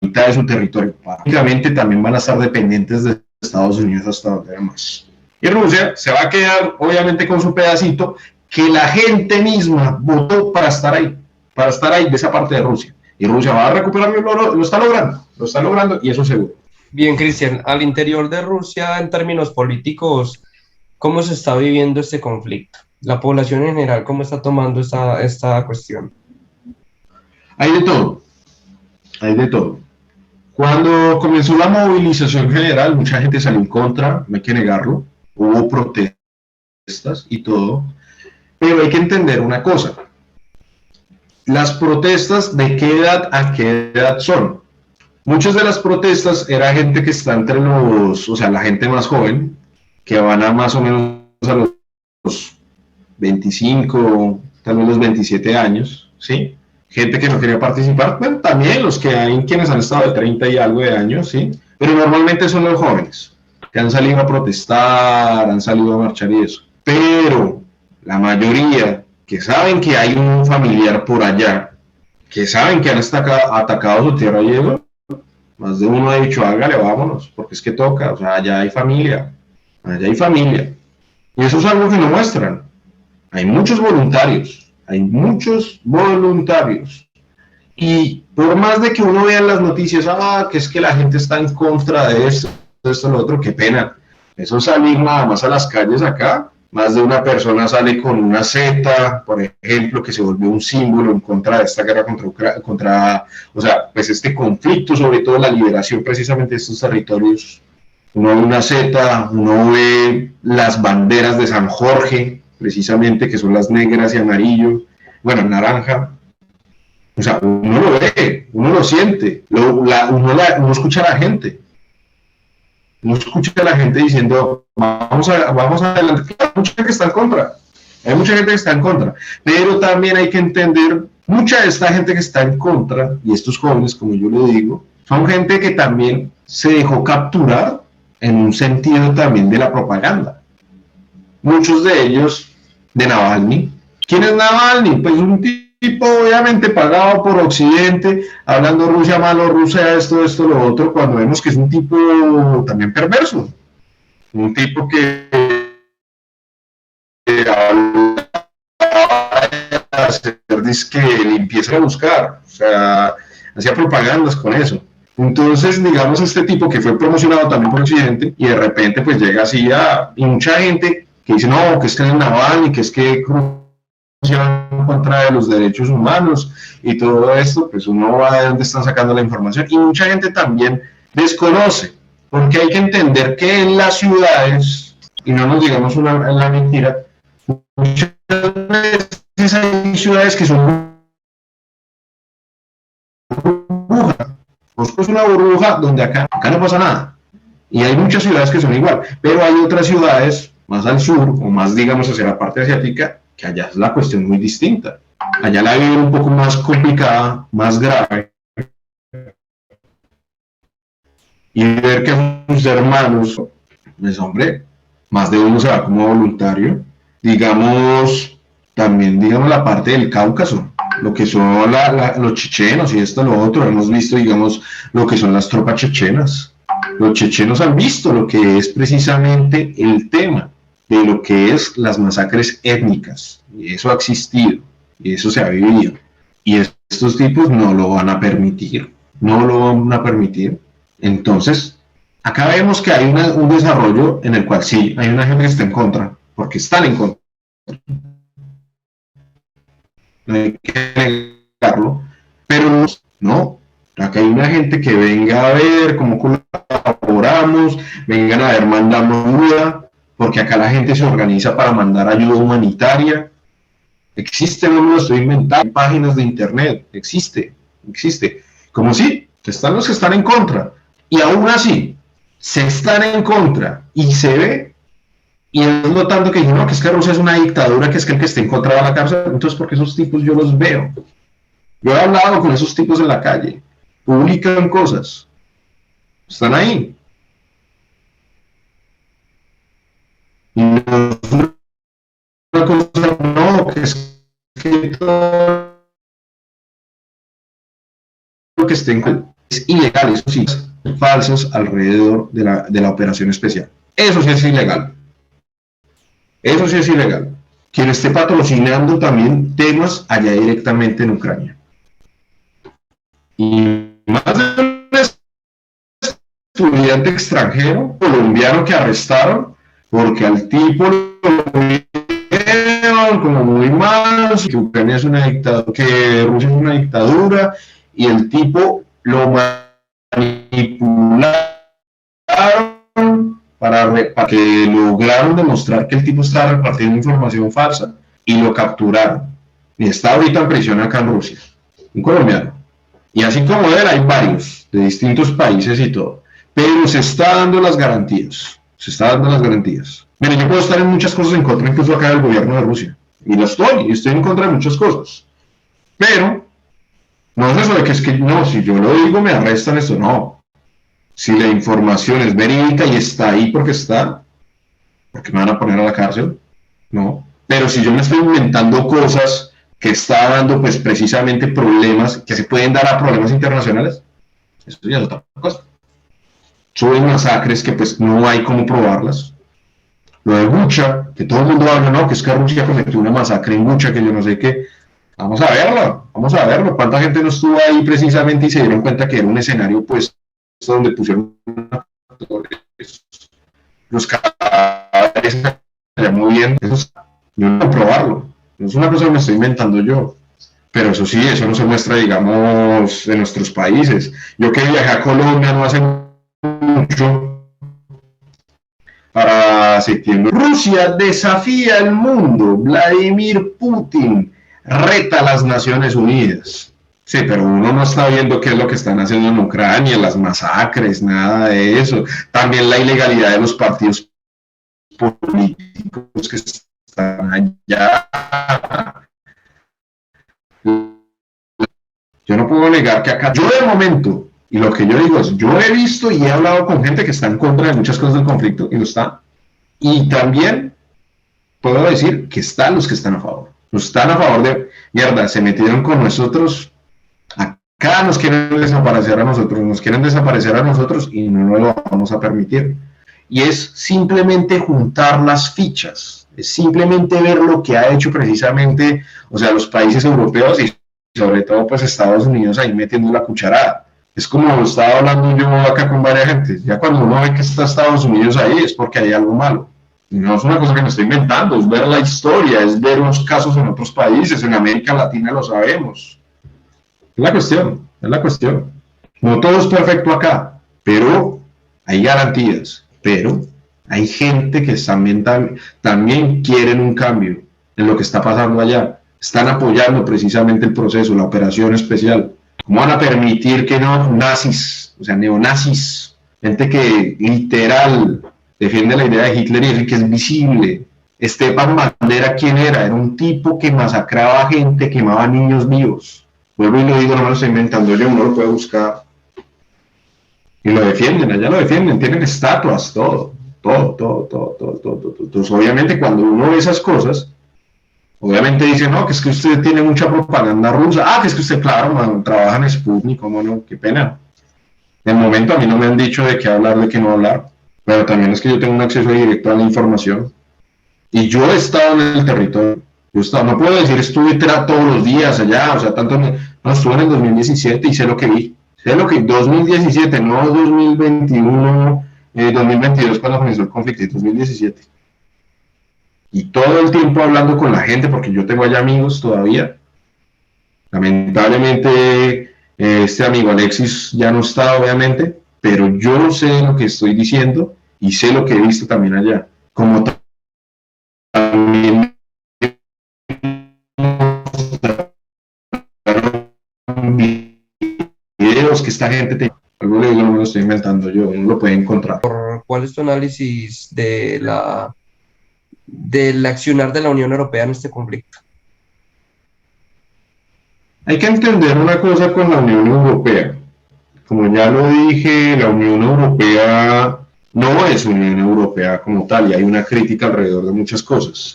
mitad de su territorio. Prácticamente también van a estar dependientes de Estados Unidos hasta donde haya más. Y Rusia se va a quedar, obviamente, con su pedacito que la gente misma votó para estar ahí de esa parte de Rusia. Y Rusia va a recuperarlo, lo está logrando y eso seguro. Bien, Cristian, al interior de Rusia, en términos políticos, ¿cómo se está viviendo este conflicto? La población en general, ¿cómo está tomando esta cuestión? Hay de todo. Cuando comenzó la movilización general, mucha gente salió en contra, no hay que negarlo, hubo protestas y todo, pero hay que entender una cosa. Las protestas, ¿de qué edad a qué edad son? Muchas de las protestas era gente que está entre la gente más joven, que van a más o menos a los 25, tal vez los 27 años, ¿sí? Gente que no quería participar, bueno, también quienes han estado de 30 y algo de años, ¿sí? Pero normalmente son los jóvenes, que han salido a protestar, han salido a marchar y eso. Pero la mayoría que saben que hay un familiar por allá, que saben que han atacado su tierra y eso, más de uno ha dicho, hágale, vámonos, porque es que toca, o sea, allá hay familia. Y eso es algo que no muestran. Hay muchos voluntarios. Y por más de que uno vea en las noticias, que es que la gente está en contra de esto, esto, lo otro, qué pena. Eso salir nada más a las calles acá, más de una persona sale con una Z, por ejemplo, que se volvió un símbolo en contra de esta guerra o sea, pues este conflicto, sobre todo la liberación precisamente de estos territorios. Uno ve una Z, uno ve las banderas de San Jorge, precisamente, que son las negras y amarillo, bueno, naranja. O sea, uno lo ve, uno lo siente, uno escucha a la gente. No escucha a la gente diciendo, vamos adelante. Hay mucha gente que está en contra, hay mucha gente que está en contra, pero también hay que entender, mucha de esta gente que está en contra, y estos jóvenes, como yo le digo, son gente que también se dejó capturar en un sentido también de la propaganda. Muchos de ellos de Navalny. ¿Quién es Navalny? Pues un tipo obviamente pagado por Occidente, hablando Rusia malo, Rusia esto, lo otro, cuando vemos que es un tipo también perverso, un tipo que habla de hacer disque limpieza a buscar, o sea, hacía propagandas con eso. Entonces, digamos, este tipo que fue promocionado también por Occidente y de repente pues llega así y mucha gente que dice, no, que es que es Navalny, que es que en contra de los derechos humanos y todo esto, pues uno va de dónde están sacando la información y mucha gente también desconoce, porque hay que entender que en las ciudades, y no nos digamos la mentira, muchas veces hay ciudades que son burbujas. Moscú es una burbuja donde acá no pasa nada. Y hay muchas ciudades que son igual, pero hay otras ciudades más al sur o más, digamos, hacia la parte asiática, que allá es la cuestión muy distinta. Allá la viven un poco más complicada, más grave. Y ver que sus hermanos, pues hombre, más de uno se va como voluntario. Digamos, también, digamos, la parte del Cáucaso, lo que son los chechenos y esto, lo otro. Hemos visto, digamos, lo que son las tropas chechenas. Los chechenos han visto lo que es precisamente el tema de lo que es las masacres étnicas. Y eso ha existido, y eso se ha vivido. Y estos tipos no lo van a permitir, no lo van a permitir. Entonces, acá vemos que hay un desarrollo en el cual sí, hay una gente que está en contra, porque están en contra. No hay que negarlo, pero no. Acá hay una gente que venga a ver cómo colaboramos, vengan a ver, mandamos ayuda, porque acá la gente se organiza para mandar ayuda humanitaria. Existe, no me lo estoy inventando, hay páginas de internet, existe. Como si, están los que están en contra, y aún así, se están en contra, y se ve, y es lo tanto que dicen, no, que es que Rusia es una dictadura, que es que el que esté en contra va a la cárcel. Entonces, porque esos tipos yo los veo. Yo he hablado con esos tipos en la calle, publican cosas, están ahí. Y no es una cosa, no, que es que todo lo que esté en es ilegal, eso sí, falsos alrededor de la operación especial. Eso sí es ilegal. Eso sí es ilegal. Quien esté patrocinando también temas allá directamente en Ucrania. Y más de un estudiante extranjero colombiano que arrestaron porque al tipo lo vieron como muy mal, que Ucrania es una dictadura, que Rusia es una dictadura, y el tipo lo manipularon para que lograron demostrar que el tipo estaba repartiendo información falsa y lo capturaron. Y está ahorita en prisión acá en Rusia, un colombiano. Y así como él, hay varios de distintos países y todo. Pero se está dando las garantías. Se está dando las garantías. Mira, yo puedo estar en muchas cosas en contra, incluso acá del gobierno de Rusia. Y lo estoy en contra de muchas cosas. Pero no es eso de que es que no, si yo lo digo me arrestan esto, no. Si la información es verídica y está ahí porque está, ¿por qué me van a poner a la cárcel? No. Pero si yo me estoy inventando cosas que está dando pues precisamente problemas, que se pueden dar a problemas internacionales, eso ya es otra cosa. Sobre masacres que pues no hay cómo probarlas. Lo de Bucha, que todo el mundo habla, no, que es que Rusia cometió una masacre en Bucha, que yo no sé qué. Vamos a verlo. ¿Cuánta gente no estuvo ahí precisamente y se dieron cuenta que era un escenario pues donde pusieron una los cadáveres allá moviendo, yo no puedo probarlo, no es una cosa que me estoy inventando yo, pero eso sí, eso no se muestra, digamos, en nuestros países. Yo que viajé a Colombia no hace mucho, para septiembre. Rusia desafía al mundo, Vladimir Putin reta a las Naciones Unidas. Sí, pero uno no está viendo qué es lo que están haciendo en Ucrania, las masacres, nada de eso. También la ilegalidad de los partidos políticos que están allá. Yo no puedo negar que acá, yo de momento, y lo que yo digo es, yo he visto y he hablado con gente que está en contra de muchas cosas del conflicto, y lo está. Y también puedo decir que están los que están a favor. Los están a favor de, mierda, se metieron con nosotros, acá nos quieren desaparecer a nosotros y no lo vamos a permitir. Y es simplemente juntar las fichas, es simplemente ver lo que ha hecho precisamente, o sea, los países europeos y sobre todo pues Estados Unidos ahí metiendo la cucharada. Es como estaba hablando yo acá con varias gente, ya cuando uno ve que está Estados Unidos ahí es porque hay algo malo. No es una cosa que me estoy inventando, es ver la historia, es ver unos casos en otros países, en América Latina lo sabemos. Es la cuestión, es la cuestión. No todo es perfecto acá, pero hay garantías, pero hay gente que también quieren un cambio en lo que está pasando allá. Están apoyando precisamente el proceso, la operación especial. ¿Cómo van a permitir que no nazis, o sea, neonazis, gente que literal defiende la idea de Hitler y que es visible? Stepan Bandera, ¿quién era? Era un tipo que masacraba gente, quemaba niños vivos. Vuelvo y lo digo, no me lo estoy inventando yo, uno lo puede buscar. Y lo defienden, allá lo defienden, tienen estatuas, todo. Entonces, obviamente, cuando uno ve esas cosas, obviamente dice, no, que es que usted tiene mucha propaganda rusa. Ah, que es que usted, claro, man, trabaja en Sputnik, cómo no, qué pena. De momento a mí no me han dicho de qué hablar, de qué no hablar, pero también es que yo tengo un acceso directo a la información. Y yo he estado en el territorio. No puedo decir estuve todos los días allá, o sea, no, estuve en el 2017 y sé lo que vi. Sé lo que 2017, no 2021, 2022 cuando comenzó el conflicto, 2017. Y todo el tiempo hablando con la gente, porque yo tengo allá amigos todavía. Lamentablemente, este amigo Alexis ya no está, obviamente, pero yo sé lo que estoy diciendo y sé lo que he visto también allá. Como también videos que esta gente te... Algo le digo, no me lo estoy inventando yo, uno lo puede encontrar. ¿Cuál es tu análisis del accionar de la Unión Europea en este conflicto? Hay que entender una cosa con la Unión Europea. Como ya lo dije, la Unión Europea no es Unión Europea como tal y hay una crítica alrededor de muchas cosas.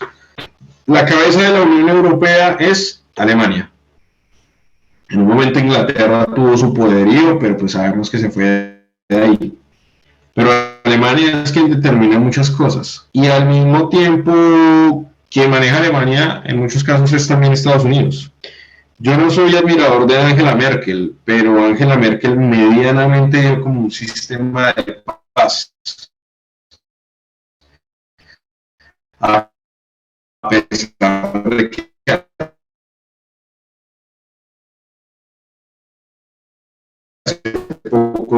La cabeza de la Unión Europea es Alemania. En un momento Inglaterra tuvo su poderío, pero pues sabemos que se fue de ahí. Pero Alemania es quien determina muchas cosas. Y al mismo tiempo, quien maneja Alemania en muchos casos es también Estados Unidos. Yo no soy admirador de Angela Merkel, pero Angela Merkel medianamente dio como un sistema de paz. A pesar de que poco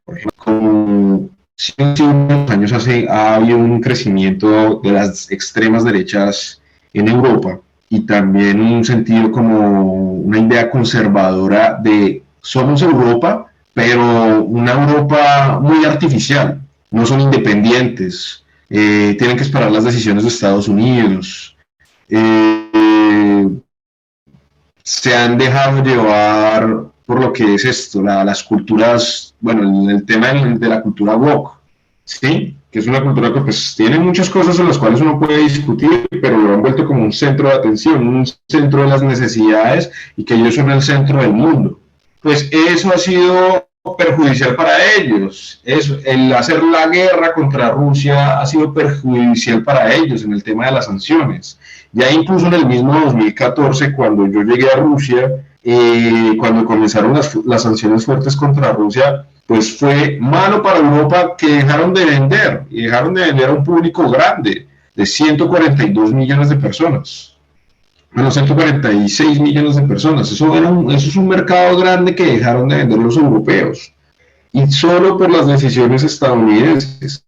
por ejemplo, como 100 años ha habido un crecimiento de las extremas derechas en Europa y también un sentido como una idea conservadora de somos Europa, pero una Europa muy artificial, no son independientes, tienen que esperar las decisiones de Estados Unidos, se han dejado llevar por lo que es esto, las culturas, bueno, el tema de la cultura woke, ¿sí? Que es una cultura que pues tiene muchas cosas en las cuales uno puede discutir, pero lo han vuelto como un centro de atención, un centro de las necesidades y que ellos son el centro del mundo. Pues eso ha sido perjudicial para ellos. El hacer la guerra contra Rusia ha sido perjudicial para ellos en el tema de las sanciones. Ya incluso en el mismo 2014, cuando yo llegué a Rusia, cuando comenzaron las sanciones fuertes contra Rusia, pues fue malo para Europa, que dejaron de vender, y dejaron de vender a un público grande de 142 millones de personas. Bueno, 146 millones de personas. Eso es un mercado grande que dejaron de vender los europeos. Y solo por las decisiones estadounidenses.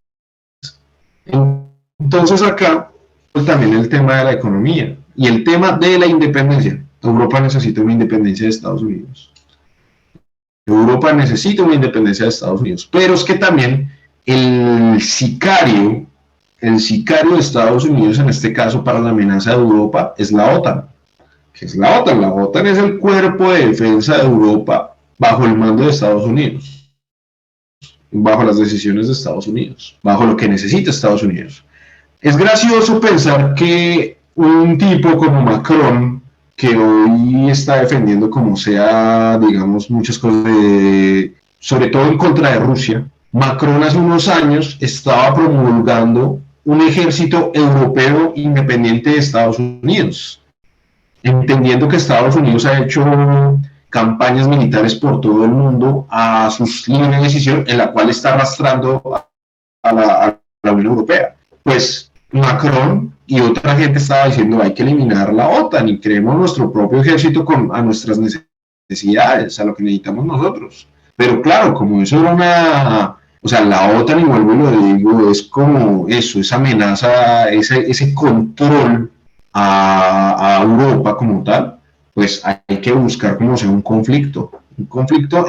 Entonces acá pues, también el tema de la economía y el tema de la independencia. Europa necesita una independencia de Estados Unidos. Europa necesita una independencia de Estados Unidos. Pero es que también el sicario de Estados Unidos, en este caso para la amenaza de Europa, es la OTAN. ¿Qué es la OTAN? La OTAN es el cuerpo de defensa de Europa bajo el mando de Estados Unidos, bajo las decisiones de Estados Unidos, bajo lo que necesita Estados Unidos. Es gracioso pensar que un tipo como Macron, que hoy está defendiendo como sea, digamos, muchas cosas, sobre todo en contra de Rusia, Macron hace unos años estaba promulgando un ejército europeo independiente de Estados Unidos, entendiendo que Estados Unidos ha hecho campañas militares por todo el mundo a sus libre decisión, en la cual está arrastrando a la Unión Europea. Pues Macron y otra gente estaba diciendo hay que eliminar la OTAN y creemos nuestro propio ejército a nuestras necesidades, a lo que necesitamos nosotros. Pero claro, como eso era una... O sea, la OTAN, y vuelvo y lo digo, es como eso, esa amenaza, ese control a Europa como tal, pues hay que buscar como sea un conflicto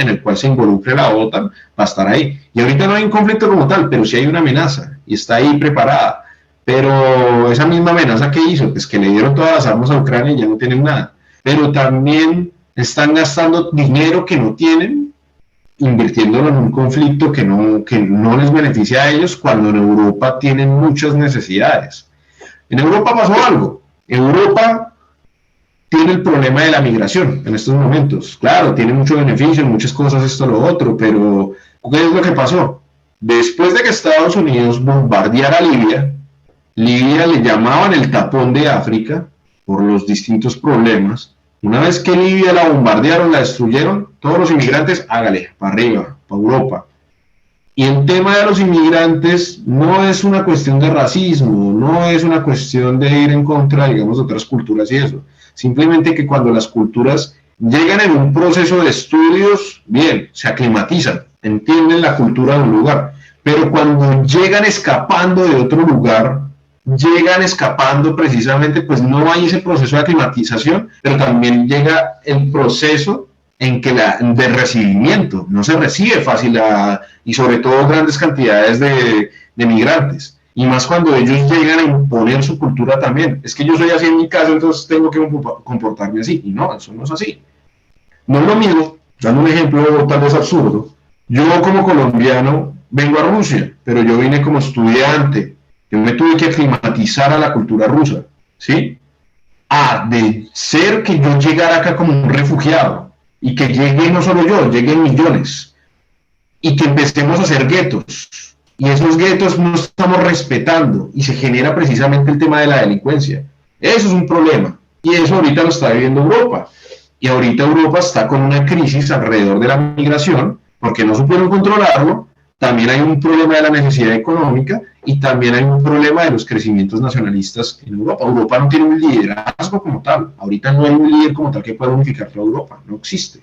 en el cual se involucre la OTAN para estar ahí. Y ahorita no hay un conflicto como tal, pero sí hay una amenaza y está ahí preparada. Pero esa misma amenaza que hizo, pues que le dieron todas las armas a Ucrania y ya no tienen nada. Pero también están gastando dinero que no tienen, invirtiéndolo en un conflicto que no les beneficia a ellos, cuando en Europa tienen muchas necesidades. En Europa pasó algo. Europa tiene el problema de la migración en estos momentos. Claro, tiene mucho beneficio, muchas cosas, esto, lo otro, pero ¿qué es lo que pasó? Después de que Estados Unidos bombardeara Libia le llamaban el tapón de África por los distintos problemas. Una vez que Libia la bombardearon, la destruyeron, todos los inmigrantes, hágale, para arriba, para Europa. Y el tema de los inmigrantes no es una cuestión de racismo, no es una cuestión de ir en contra, digamos, de otras culturas y eso. Simplemente que cuando las culturas llegan en un proceso de estudios, bien, se aclimatizan, entienden la cultura de un lugar. Pero cuando llegan escapando de otro lugar, llegan escapando precisamente, pues no hay ese proceso de aclimatización, pero también llega el proceso en que de recibimiento, no se recibe fácil y sobre todo grandes cantidades de migrantes, y más cuando ellos llegan a imponer su cultura también. Es que yo soy así en mi casa, entonces tengo que comportarme así, y no, eso no es así. No es lo mismo, dando un ejemplo tal vez absurdo, yo como colombiano vengo a Rusia, pero yo vine como estudiante, yo me tuve que aclimatizar a la cultura rusa, ¿sí? De ser que yo llegara acá como un refugiado, y que llegue no solo yo, lleguen millones, y que empecemos a hacer guetos, y esos guetos no estamos respetando, y se genera precisamente el tema de la delincuencia. Eso es un problema, y eso ahorita lo está viviendo Europa, y ahorita Europa está con una crisis alrededor de la migración, porque no supieron controlarlo. También hay un problema de la necesidad económica y también hay un problema de los crecimientos nacionalistas en Europa. Europa no tiene un liderazgo como tal. Ahorita no hay un líder como tal que pueda unificar toda Europa. No existe.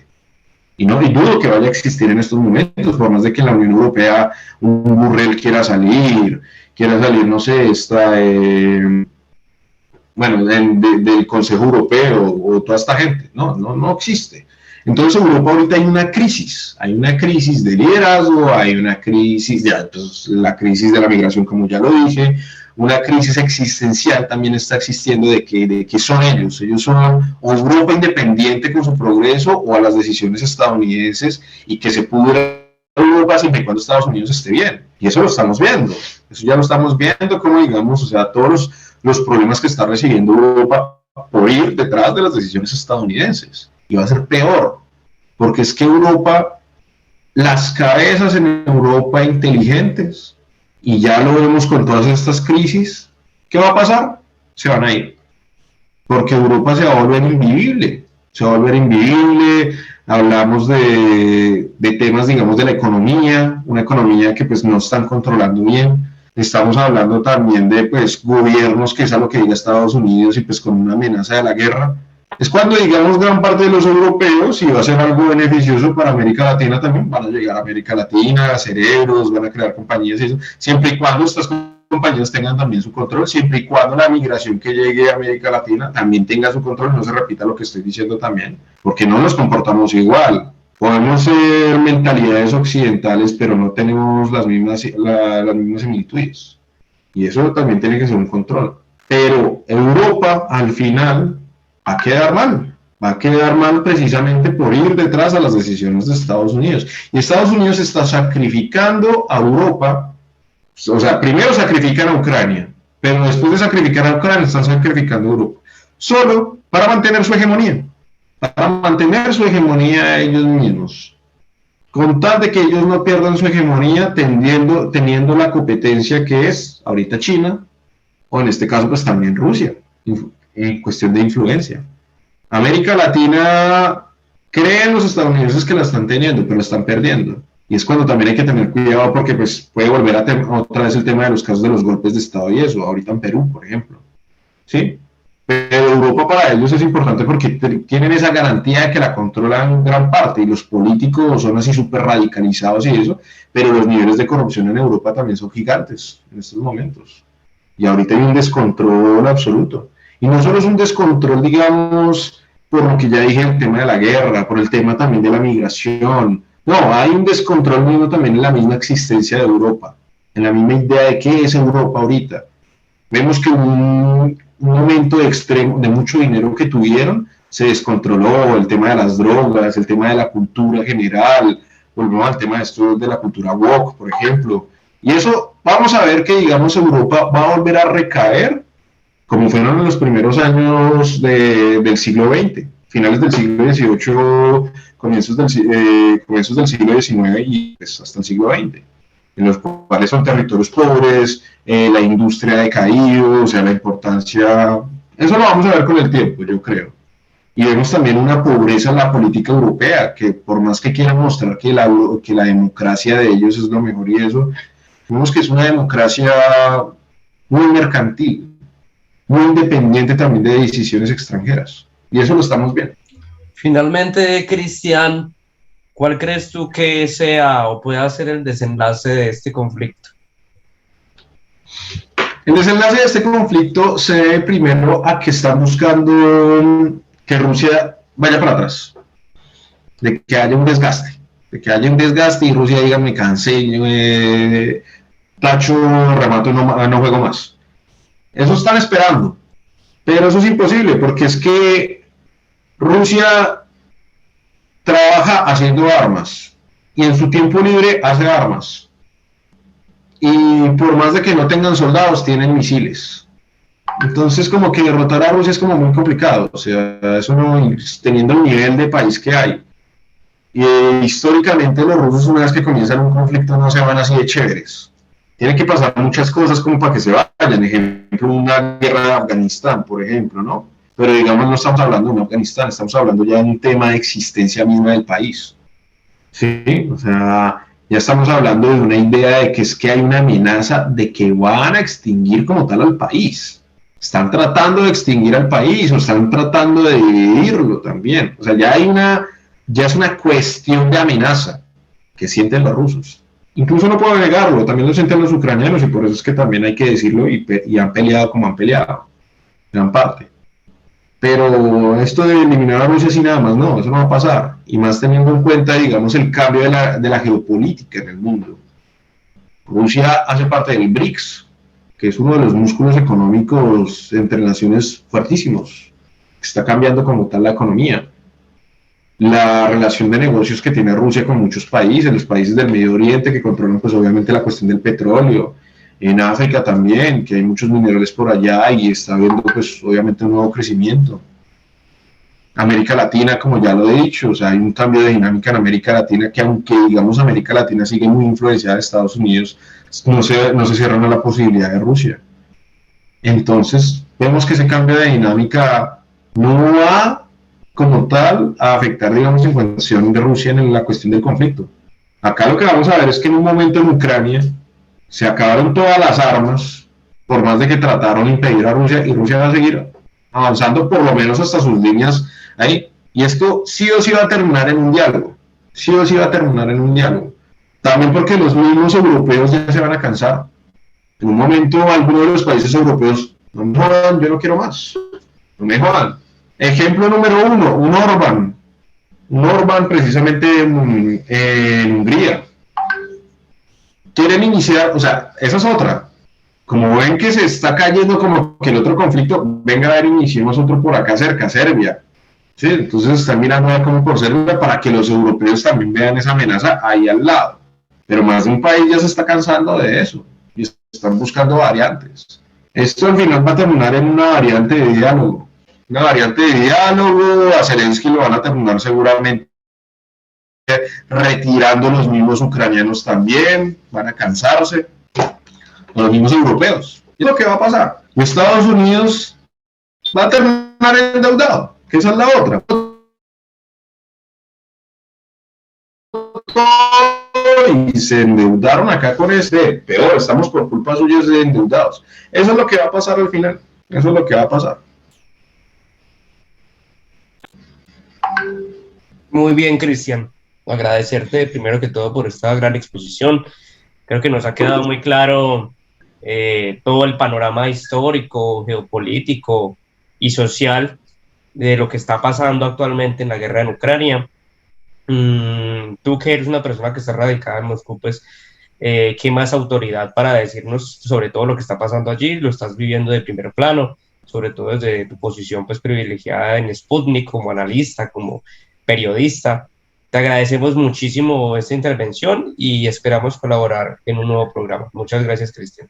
Y dudo que vaya a existir en estos momentos, por más de que en la Unión Europea un Borrell quiera salir, no sé, del Consejo Europeo o toda esta gente. No existe. Entonces Europa ahorita hay una crisis de liderazgo, hay una crisis, la crisis de la migración, como ya lo dije, una crisis existencial también está existiendo de que son ellos son o Europa independiente con su progreso o a las decisiones estadounidenses y que se pudra Europa siempre y cuando Estados Unidos esté bien. Y eso lo estamos viendo, eso ya lo estamos viendo, como digamos, o sea, todos los problemas que está recibiendo Europa por ir detrás de las decisiones estadounidenses. Y va a ser peor, porque es que Europa, las cabezas en Europa inteligentes, y ya lo vemos con todas estas crisis, ¿qué va a pasar? Se van a ir, porque Europa se va a volver invivible. se va a volver invivible. Hablamos de temas, digamos, de la economía, una economía que pues no están controlando bien. Estamos hablando también de pues gobiernos, que es a lo que diga Estados Unidos, y pues con una amenaza de la guerra. Es cuando, digamos, gran parte de los europeos, y va a ser algo beneficioso para América Latina también, van a llegar a América Latina, cerebros, van a crear compañías y eso, siempre y cuando estas compañías tengan también su control, siempre y cuando la migración que llegue a América Latina también tenga su control, no se repita lo que estoy diciendo también, porque no nos comportamos igual. Podemos ser mentalidades occidentales, pero no tenemos las mismas similitudes. Y eso también tiene que ser un control. Pero Europa, al final, va a quedar mal. Va a quedar mal precisamente por ir detrás a las decisiones de Estados Unidos. Y Estados Unidos está sacrificando a Europa. O sea, primero sacrifican a Ucrania, pero después de sacrificar a Ucrania, están sacrificando a Europa. Solo para mantener su hegemonía. Para mantener su hegemonía ellos mismos, con tal de que ellos no pierdan su hegemonía, teniendo la competencia que es ahorita China, o en este caso pues también Rusia, en cuestión de influencia. América Latina cree en los estadounidenses que la están teniendo, pero la están perdiendo. Y es cuando también hay que tener cuidado, porque pues puede volver otra vez el tema de los casos de los golpes de Estado y eso, ahorita en Perú, por ejemplo. ¿Sí? Pero Europa para ellos es importante porque tienen esa garantía de que la controlan gran parte, y los políticos son así súper radicalizados y eso, pero los niveles de corrupción en Europa también son gigantes en estos momentos. Y ahorita hay un descontrol absoluto. Y no solo es un descontrol, digamos, por lo que ya dije, el tema de la guerra, por el tema también de la migración. No, hay un descontrol mismo también en la misma existencia de Europa, en la misma idea de qué es Europa ahorita. Vemos que un momento extremo de mucho dinero que tuvieron se descontroló, el tema de las drogas, el tema de la cultura general, volvemos al tema de la cultura woke, por ejemplo, y eso vamos a ver que, digamos, Europa va a volver a recaer como fueron en los primeros años del siglo XX, finales del siglo XVIII, comienzos del siglo XIX y pues, hasta el siglo XX, en los cuales son territorios pobres, la industria ha decaído, o sea, la importancia, eso lo vamos a ver con el tiempo, yo creo. Y vemos también una pobreza en la política europea, que por más que quieran mostrar que la democracia de ellos es lo mejor y eso, vemos que es una democracia muy mercantil, muy independiente también de decisiones extranjeras. Y eso lo estamos viendo. Finalmente, Cristian, ¿cuál crees tú que sea o pueda ser el desenlace de este conflicto? El desenlace de este conflicto se debe primero a que están buscando que Rusia vaya para atrás, de que haya un desgaste, y Rusia diga me cansé, tacho, remato, no juego más. Eso están esperando, pero eso es imposible porque es que Rusia trabaja haciendo armas y en su tiempo libre hace armas. Y por más de que no tengan soldados, tienen misiles. Entonces, como que derrotar a Rusia es como muy complicado. O sea, eso no, teniendo el nivel de país que hay. Y históricamente los rusos, una vez que comienzan un conflicto, no se van así de chéveres. Tienen que pasar muchas cosas como para que se vayan. Ejemplo, una guerra de Afganistán, por ejemplo, ¿no? Pero digamos, no estamos hablando de Afganistán, estamos hablando ya de un tema de existencia misma del país. Sí, o sea, ya estamos hablando de una idea de que es que hay una amenaza de que van a extinguir como tal al país. Están tratando de extinguir al país o están tratando de dividirlo también. O sea, ya es una cuestión de amenaza que sienten los rusos. Incluso no puedo negarlo, también lo sienten los ucranianos, y por eso es que también hay que decirlo, y han peleado como han peleado, gran parte. Pero esto de eliminar a Rusia así nada más, no, eso no va a pasar. Y más teniendo en cuenta, digamos, el cambio de la geopolítica en el mundo. Rusia hace parte del BRICS, que es uno de los músculos económicos entre naciones fuertísimos, que está cambiando como tal la economía. La relación de negocios que tiene Rusia con muchos países, los países del Medio Oriente que controlan pues obviamente la cuestión del petróleo, en África también, que hay muchos minerales por allá y está habiendo pues obviamente un nuevo crecimiento. América Latina, como ya lo he dicho, o sea, hay un cambio de dinámica en América Latina que, aunque digamos América Latina sigue muy influenciada de Estados Unidos, no se cierran a la posibilidad de Rusia. Entonces, vemos que ese cambio de dinámica no va como tal a afectar, digamos, en cuestión de Rusia en la cuestión del conflicto. Acá lo que vamos a ver es que en un momento en Ucrania se acabaron todas las armas, por más de que trataron de impedir a Rusia, y Rusia va a seguir avanzando por lo menos hasta sus líneas ahí. Y esto sí o sí va a terminar en un diálogo, sí o sí va a terminar en un diálogo. También porque los mismos europeos ya se van a cansar. En un momento, algunos de los países europeos, no me jodan, yo no quiero más, no me jodan. Ejemplo número uno, un Orban precisamente en Hungría. Quieren iniciar, o sea, esa es otra. Como ven que se está cayendo como que el otro conflicto, venga a ver, iniciemos otro por acá cerca, Serbia. ¿Sí? Entonces están mirando a ver cómo por Serbia para que los europeos también vean esa amenaza ahí al lado. Pero más de un país ya se está cansando de eso y están buscando variantes. Esto al final va a terminar en una variante de diálogo. Una variante de diálogo, a Zelensky lo van a terminar seguramente retirando los mismos ucranianos también, van a cansarse, los mismos europeos. ¿Y lo que va a pasar? Estados Unidos va a terminar endeudado, que esa es la otra. Y se endeudaron acá con peor, estamos por culpa suya de endeudados. Eso es lo que va a pasar al final, eso es lo que va a pasar. Muy bien, Cristian. Agradecerte primero que todo por esta gran exposición. Creo que nos ha quedado muy claro todo el panorama histórico, geopolítico y social de lo que está pasando actualmente en la guerra en Ucrania. Tú que eres una persona que está radicada en Moscú, pues, ¿qué más autoridad para decirnos sobre todo lo que está pasando allí? Lo estás viviendo de primer plano, sobre todo desde tu posición, pues, privilegiada en Sputnik, como analista, como periodista. Te agradecemos muchísimo esta intervención y esperamos colaborar en un nuevo programa. Muchas gracias, Cristian.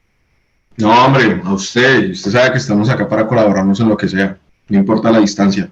No, hombre, a usted sabe que estamos acá para colaborarnos en lo que sea, no importa la distancia.